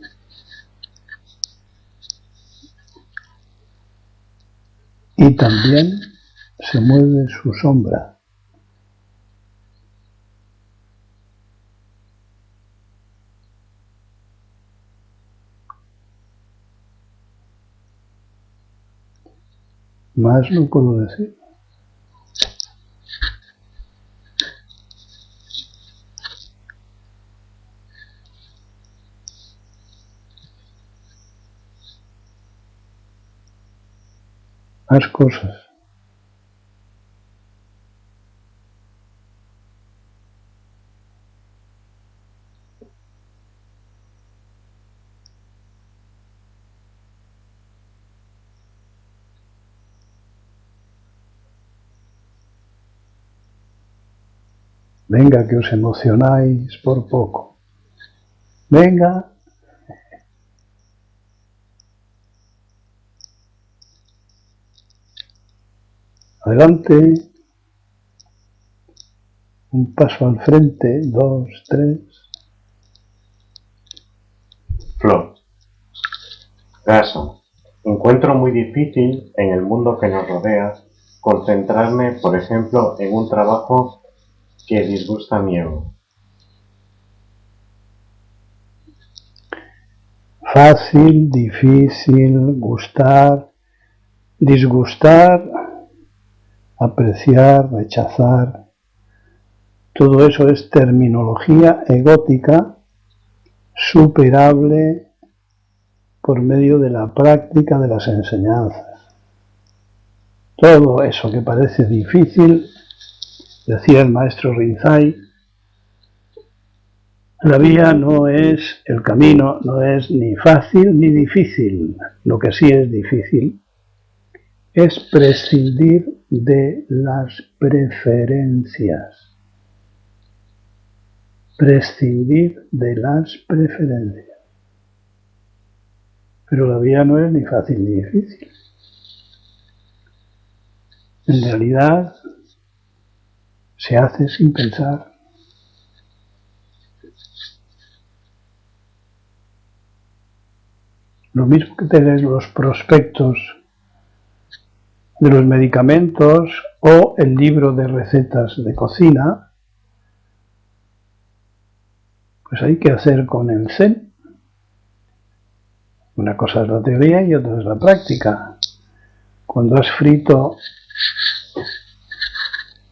Y también se mueve su sombra. Más no puedo decir. Más cosas. Venga, que os emocionáis por poco. Venga. Adelante. Un paso al frente, 2, 3. Flor. Gaso. Encuentro muy difícil en el mundo que nos rodea concentrarme, por ejemplo, en un trabajo que disgusta a mi ego. Fácil, difícil, gustar, disgustar, apreciar, rechazar. Todo eso es terminología egótica superable por medio de la práctica de las enseñanzas. Todo eso que parece difícil, decía el maestro Rinzai, la vía no es, el camino no es ni fácil ni difícil. Lo que sí es difícil es prescindir de las preferencias. Prescindir de las preferencias. Pero la vía no es ni fácil ni difícil. En realidad, se hace sin pensar. Lo mismo que tener los prospectos de los medicamentos o el libro de recetas de cocina, pues hay que hacer con el Zen. Una cosa es la teoría y otra es la práctica. Cuando has frito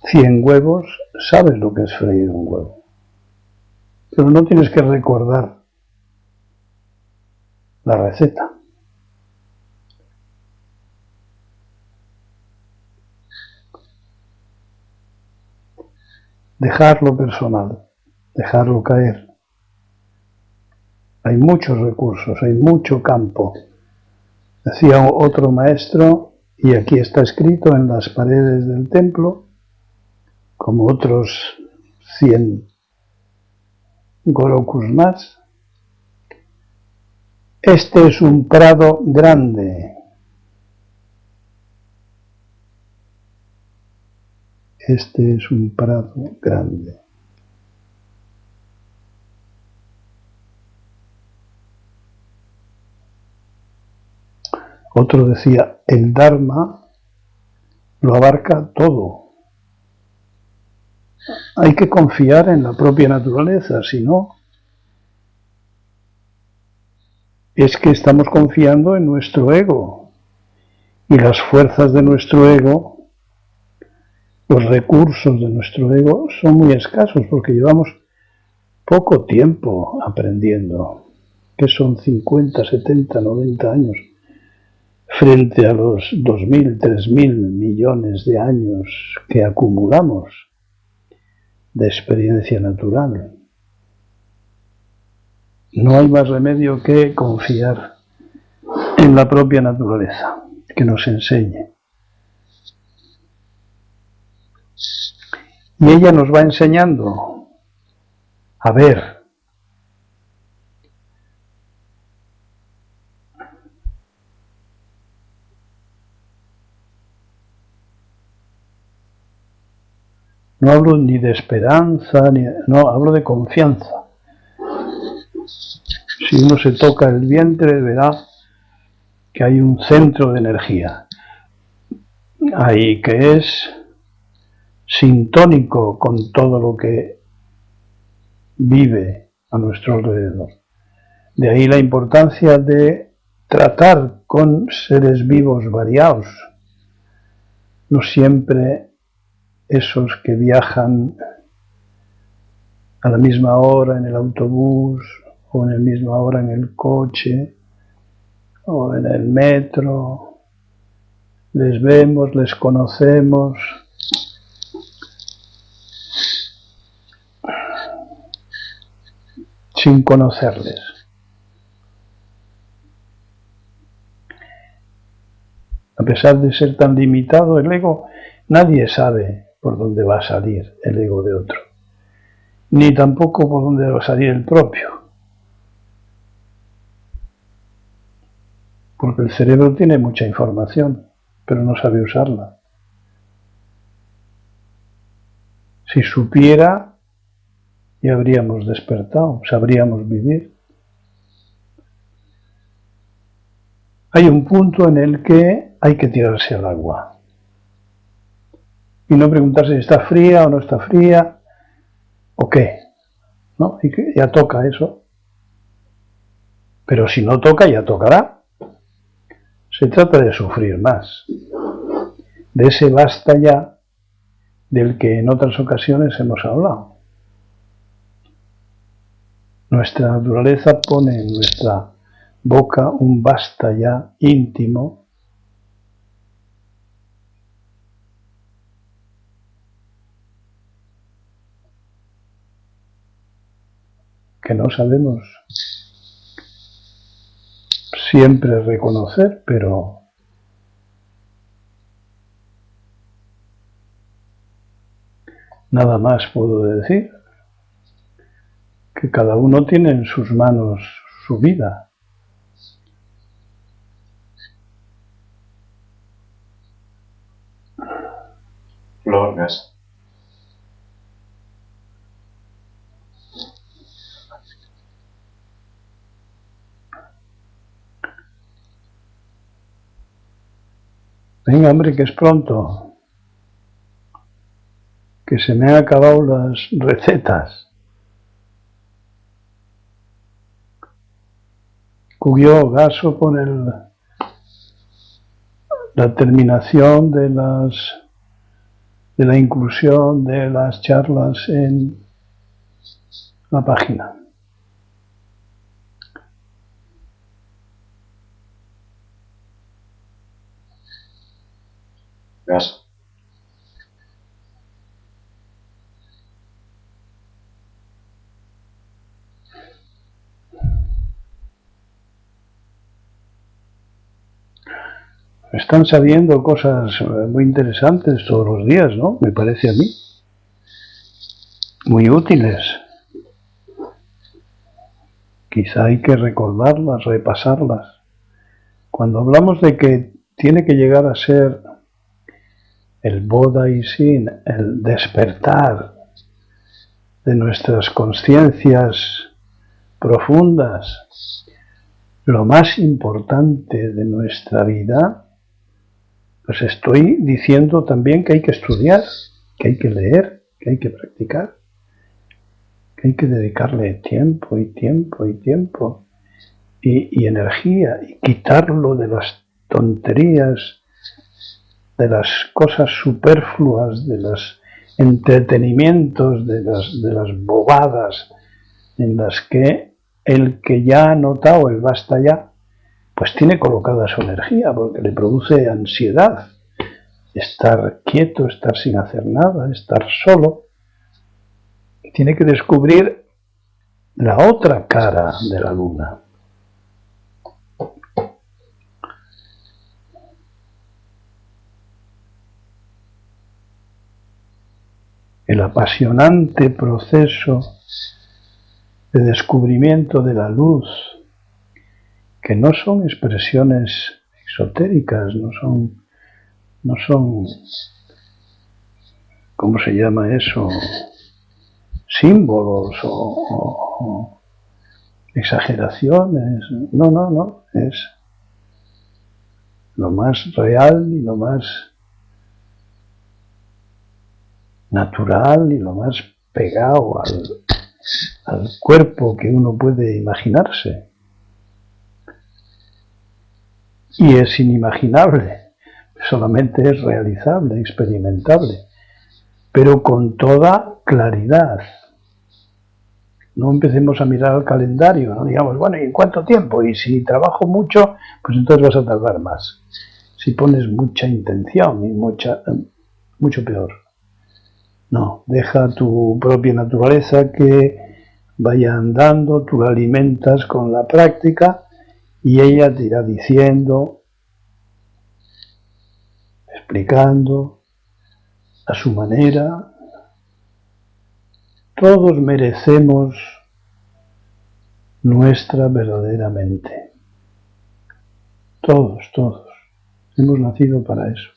100 huevos, sabes lo que es freír un huevo. Pero no tienes que recordar la receta. Dejarlo personal, dejarlo caer. Hay muchos recursos, hay mucho campo. Decía otro maestro, y aquí está escrito en las paredes del templo, como otros 100 Gorokus más, Este es un prado grande. Este es un prado grande. Otro decía, el Dharma lo abarca todo. Hay que confiar en la propia naturaleza, si no, es que estamos confiando en nuestro ego. Y las fuerzas de nuestro ego, los recursos de nuestro ego son muy escasos porque llevamos poco tiempo aprendiendo, que son 50, 70, 90 años, frente a los 2.000, 3.000 millones de años que acumulamos de experiencia natural. No hay más remedio que confiar en la propia naturaleza, que nos enseñe. Y ella nos va enseñando a ver. No hablo ni de esperanza, no, hablo de confianza. Si uno se toca el vientre, verá que hay un centro de energía ahí que es sintónico con todo lo que vive a nuestro alrededor. De ahí la importancia de tratar con seres vivos variados, no siempre esos que viajan a la misma hora en el autobús o en la misma hora en el coche o en el metro. Les vemos, les conocemos, sin conocerles. A pesar de ser tan limitado el ego, nadie sabe por dónde va a salir el ego de otro, ni tampoco por dónde va a salir el propio. Porque el cerebro tiene mucha información, pero no sabe usarla. Si supiera, ya habríamos despertado, sabríamos vivir. Hay un punto en el que hay que tirarse al agua y no preguntarse si está fría o no está fría o qué, ¿no? Y que ya toca eso. Pero si no toca, ya tocará. Se trata de sufrir más, de ese basta ya del que en otras ocasiones hemos hablado. Nuestra naturaleza pone en nuestra boca un basta ya íntimo que no sabemos siempre reconocer, pero nada más puedo decir, que cada uno tiene en sus manos su vida. Flor Gas. Venga, hombre, que es pronto, que se me han acabado las recetas. Cuyo gaso con la terminación de la inclusión de las charlas en la página. Gas. Están saliendo cosas muy interesantes todos los días, ¿no? Me parece a mí. Muy útiles. quizá hay que recordarlas, repasarlas. Cuando hablamos de que tiene que llegar a ser el Bodha y Sin, el despertar de nuestras conciencias profundas, lo más importante de nuestra vida, pues estoy diciendo también que hay que estudiar, que hay que leer, que hay que practicar, que hay que dedicarle tiempo y tiempo y tiempo y energía y quitarlo de las tonterías, de las cosas superfluas, de los entretenimientos, de las bobadas en las que el que ya ha notado el basta ya, pues tiene colocada su energía porque le produce ansiedad. Estar quieto, estar sin hacer nada, estar solo. Tiene que descubrir la otra cara de la luna. El apasionante proceso de descubrimiento de la luz, que no son expresiones esotéricas, no son, ¿cómo se llama eso? Símbolos o exageraciones. No, es lo más real y lo más natural y lo más pegado al cuerpo que uno puede imaginarse. Y es inimaginable, solamente es realizable, experimentable, pero con toda claridad. No empecemos a mirar al calendario, no digamos, bueno, ¿y en cuánto tiempo? Y si trabajo mucho, pues entonces vas a tardar más. Si pones mucha intención y mucho peor. No, deja tu propia naturaleza que vaya andando, tú la alimentas con la práctica y ella te irá diciendo, explicando a su manera. Todos merecemos nuestra verdadera mente. Todos. Hemos nacido para eso.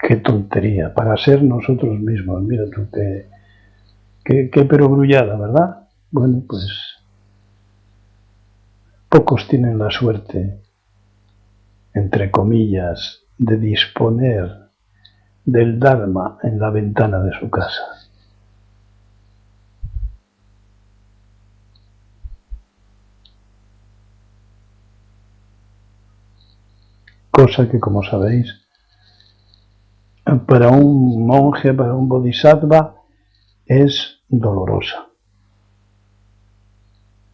Qué tontería, para ser nosotros mismos. Mira tú, qué perogrullada, ¿verdad? Bueno, pues pocos tienen la suerte, entre comillas, de disponer del Dharma en la ventana de su casa. Cosa que, como sabéis, para un monje, para un bodhisattva, es dolorosa.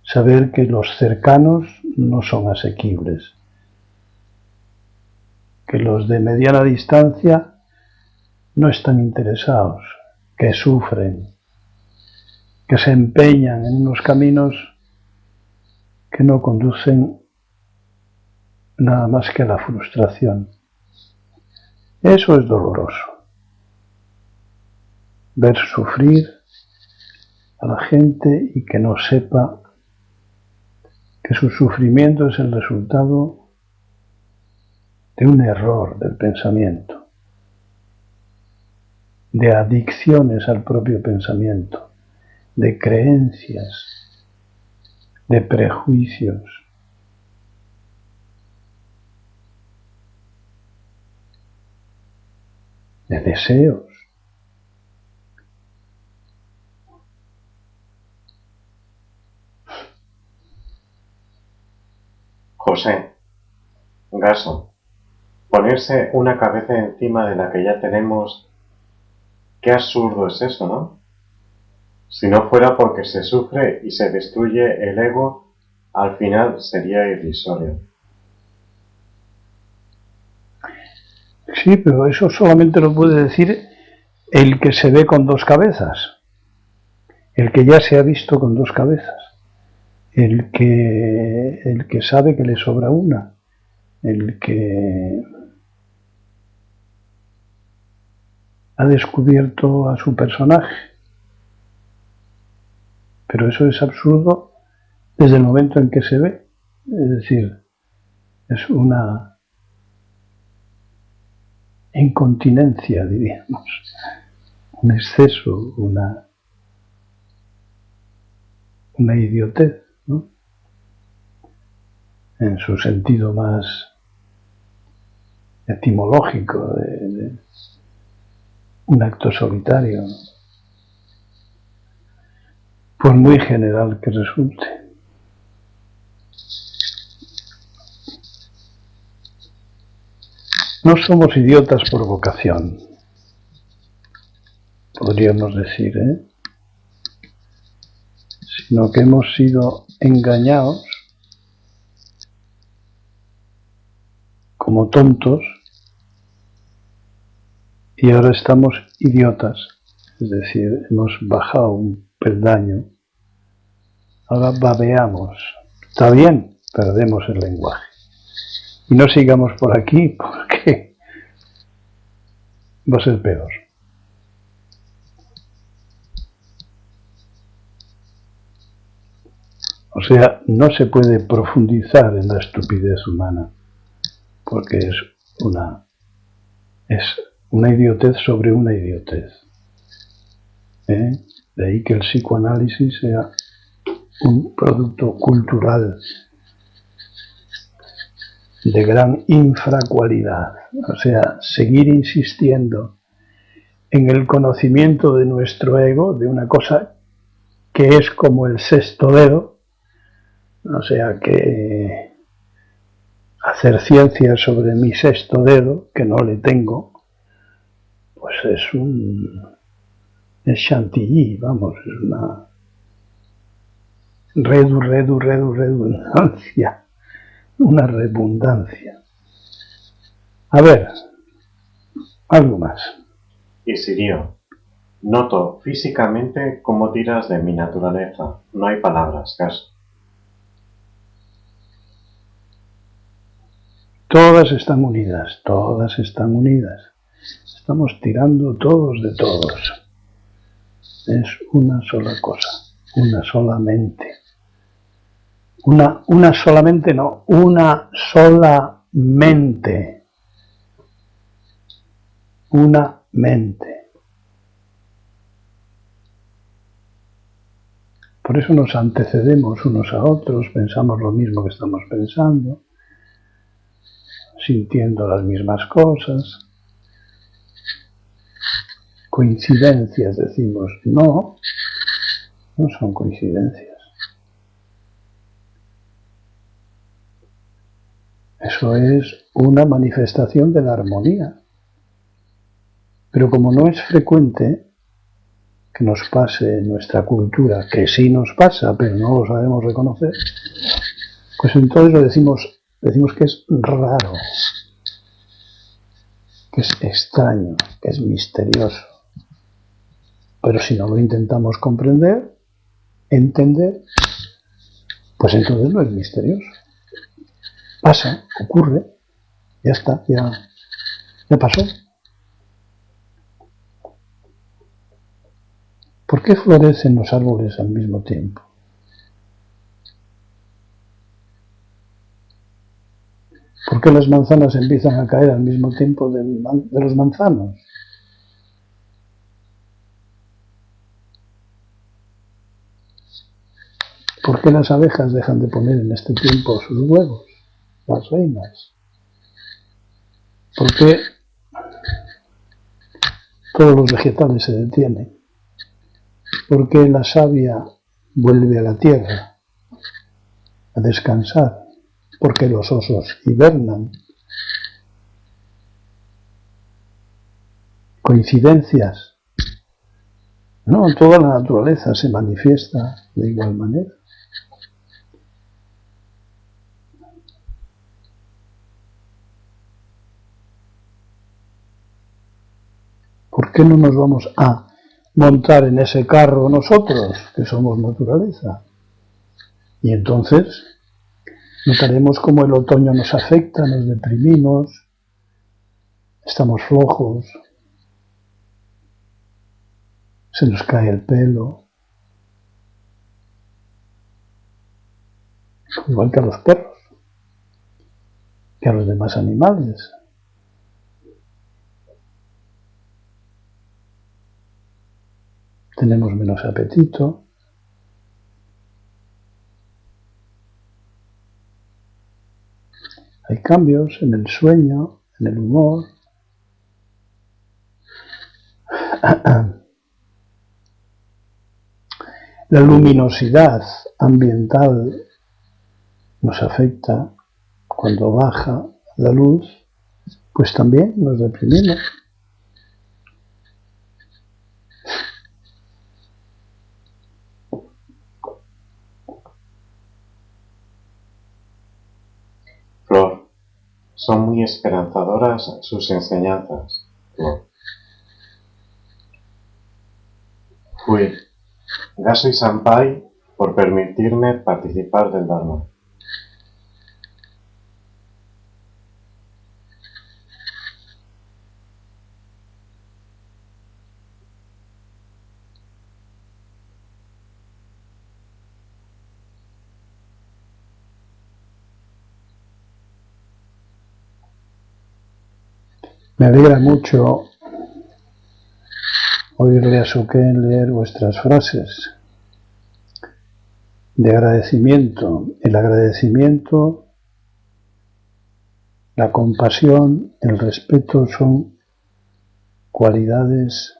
Saber que los cercanos no son asequibles, que los de mediana distancia no están interesados, que sufren, que se empeñan en unos caminos que no conducen nada más que a la frustración. Eso es doloroso. Ver sufrir a la gente y que no sepa que su sufrimiento es el resultado de un error del pensamiento, de adicciones al propio pensamiento, de creencias, de prejuicios. De deseos. José, Gaso, ponerse una cabeza encima de la que ya tenemos, qué absurdo es eso, ¿no? Si no fuera porque se sufre y se destruye el ego, al final sería irrisorio. Sí, pero eso solamente lo puede decir el que se ve con dos cabezas, el que ya se ha visto con dos cabezas, el que sabe que le sobra una, el que ha descubierto a su personaje. Pero eso es absurdo desde el momento en que se ve. Es decir, es una incontinencia, diríamos, un exceso, una idiotez, ¿no? En su sentido más etimológico, de un acto solitario, ¿no? Por muy general que resulte. No somos idiotas por vocación, podríamos decir, sino que hemos sido engañados como tontos y ahora estamos idiotas, es decir, hemos bajado un peldaño, ahora babeamos, está bien, perdemos el lenguaje. Y no sigamos por aquí porque va a ser peor. O sea, no se puede profundizar en la estupidez humana porque es una idiotez sobre una idiotez. De ahí que el psicoanálisis sea un producto cultural de gran infracualidad. O sea, seguir insistiendo en el conocimiento de nuestro ego, de una cosa que es como el sexto dedo, o sea, que hacer ciencia sobre mi sexto dedo, que no le tengo, pues es chantilly, vamos, es una redundancia, una redundancia. A ver, algo más. Y Sirio, noto físicamente cómo tiras de mi naturaleza. No hay palabras, caso. Todas están unidas, todas están unidas. Estamos tirando todos de todos. Es una sola cosa, una sola mente. Una solamente no, una sola mente. Una mente. Por eso nos antecedemos unos a otros, pensamos lo mismo que estamos pensando, sintiendo las mismas cosas. Coincidencias, decimos, no son coincidencias. Eso es una manifestación de la armonía. Pero como no es frecuente que nos pase en nuestra cultura, que sí nos pasa, pero no lo sabemos reconocer, pues entonces lo decimos que es raro, que es extraño, que es misterioso. Pero si no lo intentamos comprender, entender, pues entonces no es misterioso. Pasa, ocurre, ya está, ya pasó. ¿Por qué florecen los árboles al mismo tiempo? ¿Por qué las manzanas empiezan a caer al mismo tiempo de los manzanos? ¿Por qué las abejas dejan de poner en este tiempo sus huevos, las reinas? ¿Por qué todos los vegetales se detienen? ¿Por qué la savia vuelve a la tierra a descansar? ¿Por qué los osos hibernan? ¿Coincidencias? No, toda la naturaleza se manifiesta de igual manera. ¿Por qué no nos vamos a montar en ese carro nosotros, que somos naturaleza? Y entonces notaremos cómo el otoño nos afecta, nos deprimimos, estamos flojos, se nos cae el pelo, igual que a los perros, que a los demás animales. Tenemos menos apetito. Hay cambios en el sueño, en el humor. La luminosidad ambiental nos afecta. Cuando baja la luz, pues también nos deprimimos. Flor, son muy esperanzadoras sus enseñanzas, Flor. Fui, Gaso y Sampai, por permitirme participar del Dharma. Me alegra mucho oírle a Suken leer vuestras frases de agradecimiento. El agradecimiento, la compasión, el respeto son cualidades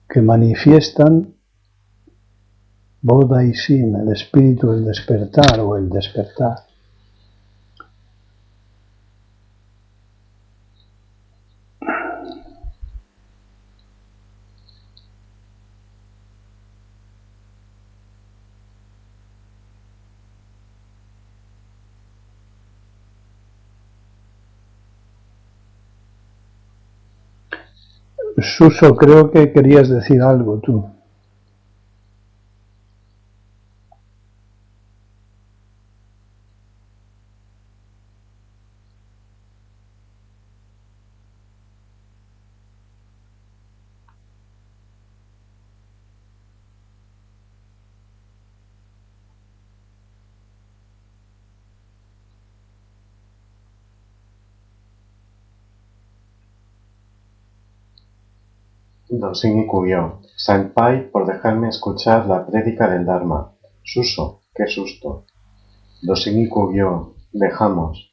que manifiestan Bodha y Sin, el espíritu del despertar o el despertar. Suso, creo que querías decir algo tú. Dosin y Kugyo, Senpai, por dejarme escuchar la prédica del Dharma. Suso, qué susto. Dosin y Kugyo, dejamos.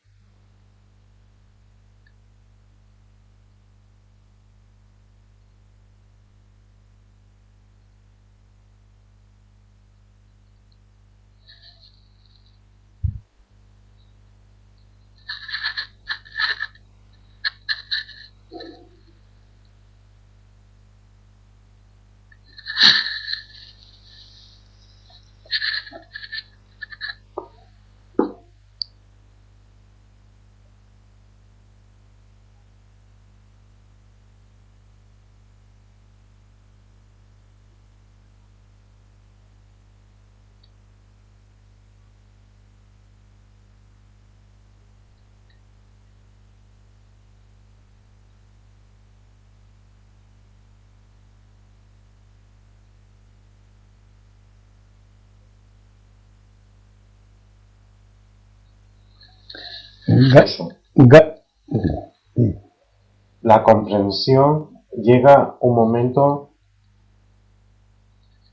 La comprensión llega un momento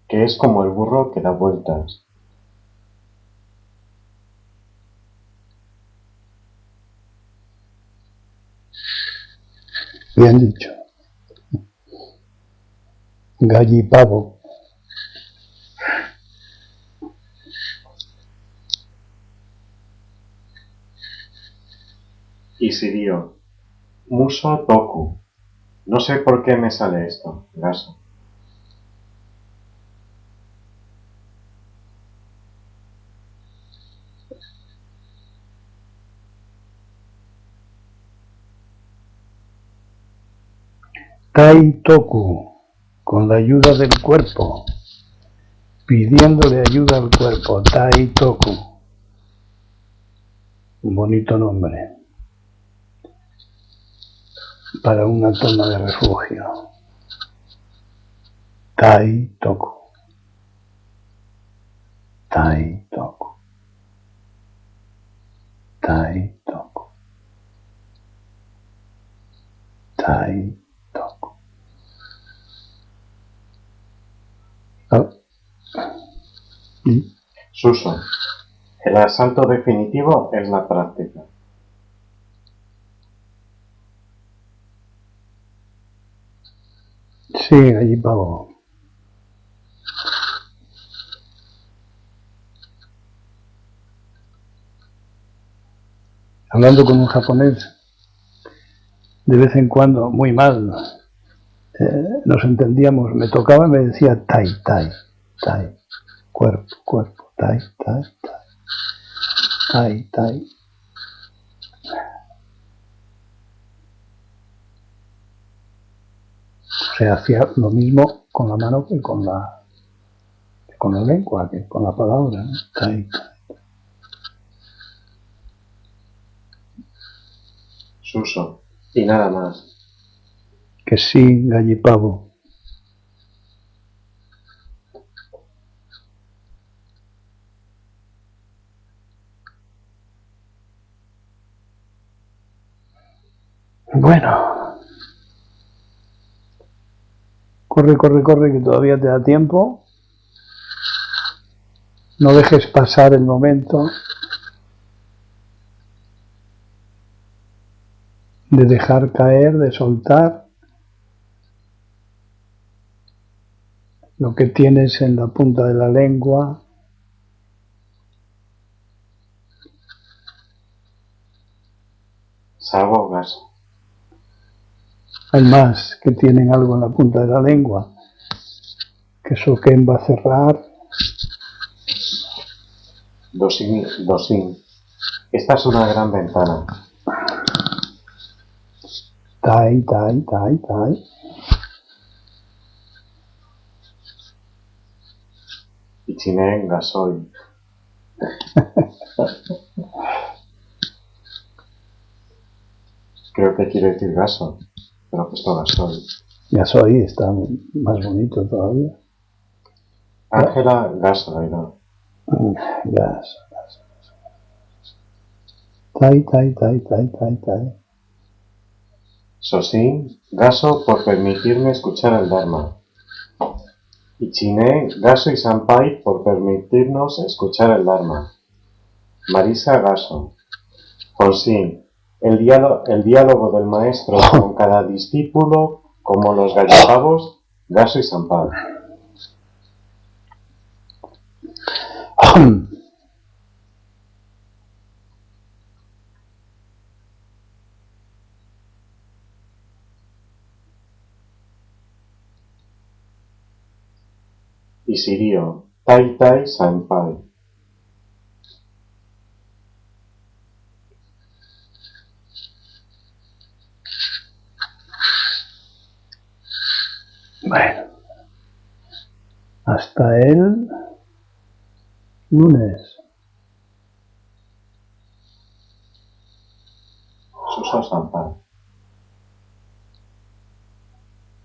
que es como el burro que da vueltas. Bien dicho. Gallipavo. Y Sirio, Muso Toku. No sé por qué me sale esto, Gaso. Tai Toku, con la ayuda del cuerpo, pidiéndole ayuda al cuerpo. Tai Toku, un bonito nombre para una toma de refugio. Tai Toku. Tai, toco. Tai, toco. Tai, toco. Oh. Suso. El asalto definitivo es la práctica. Sí, Gallipavo. Hablando con un japonés, de vez en cuando, muy mal, nos entendíamos, me tocaba y me decía tai, tai, tai, cuerpo, cuerpo, tai, tai, tai, tai, tai. O sea, hacía lo mismo con la mano que con la lengua, que con la palabra, ¿no? Tai, tai. Suso. Y nada más. Que sí, Gallipavo. Bueno. Corre, corre, corre, que todavía te da tiempo. No dejes pasar el momento de dejar caer, de soltar lo que tienes en la punta de la lengua. Salvo gaso. Hay más que tienen algo en la punta de la lengua, que Soken va a cerrar. Dosin, dosin. Esta es una gran ventana. Tai, tai, tai, tai. Ichinen, gasoil. Creo que quiere decir gaso, pero he puesto gasoil. Ya soy, está más bonito todavía. Ángela, gasoil. Gas. Tai, tai, tai, tai, tai, tai. Sosin, gaso por permitirme escuchar el Dharma. Ichinen, gaso y Sampai por permitirnos escuchar el Dharma. Marisa, gaso. Fonsin, el diálogo del maestro con cada discípulo, como los gallipavos, gaso y Sampai. Y Sirio, Tai Tai Sampai. Bueno, hasta el lunes. Suso Sampai.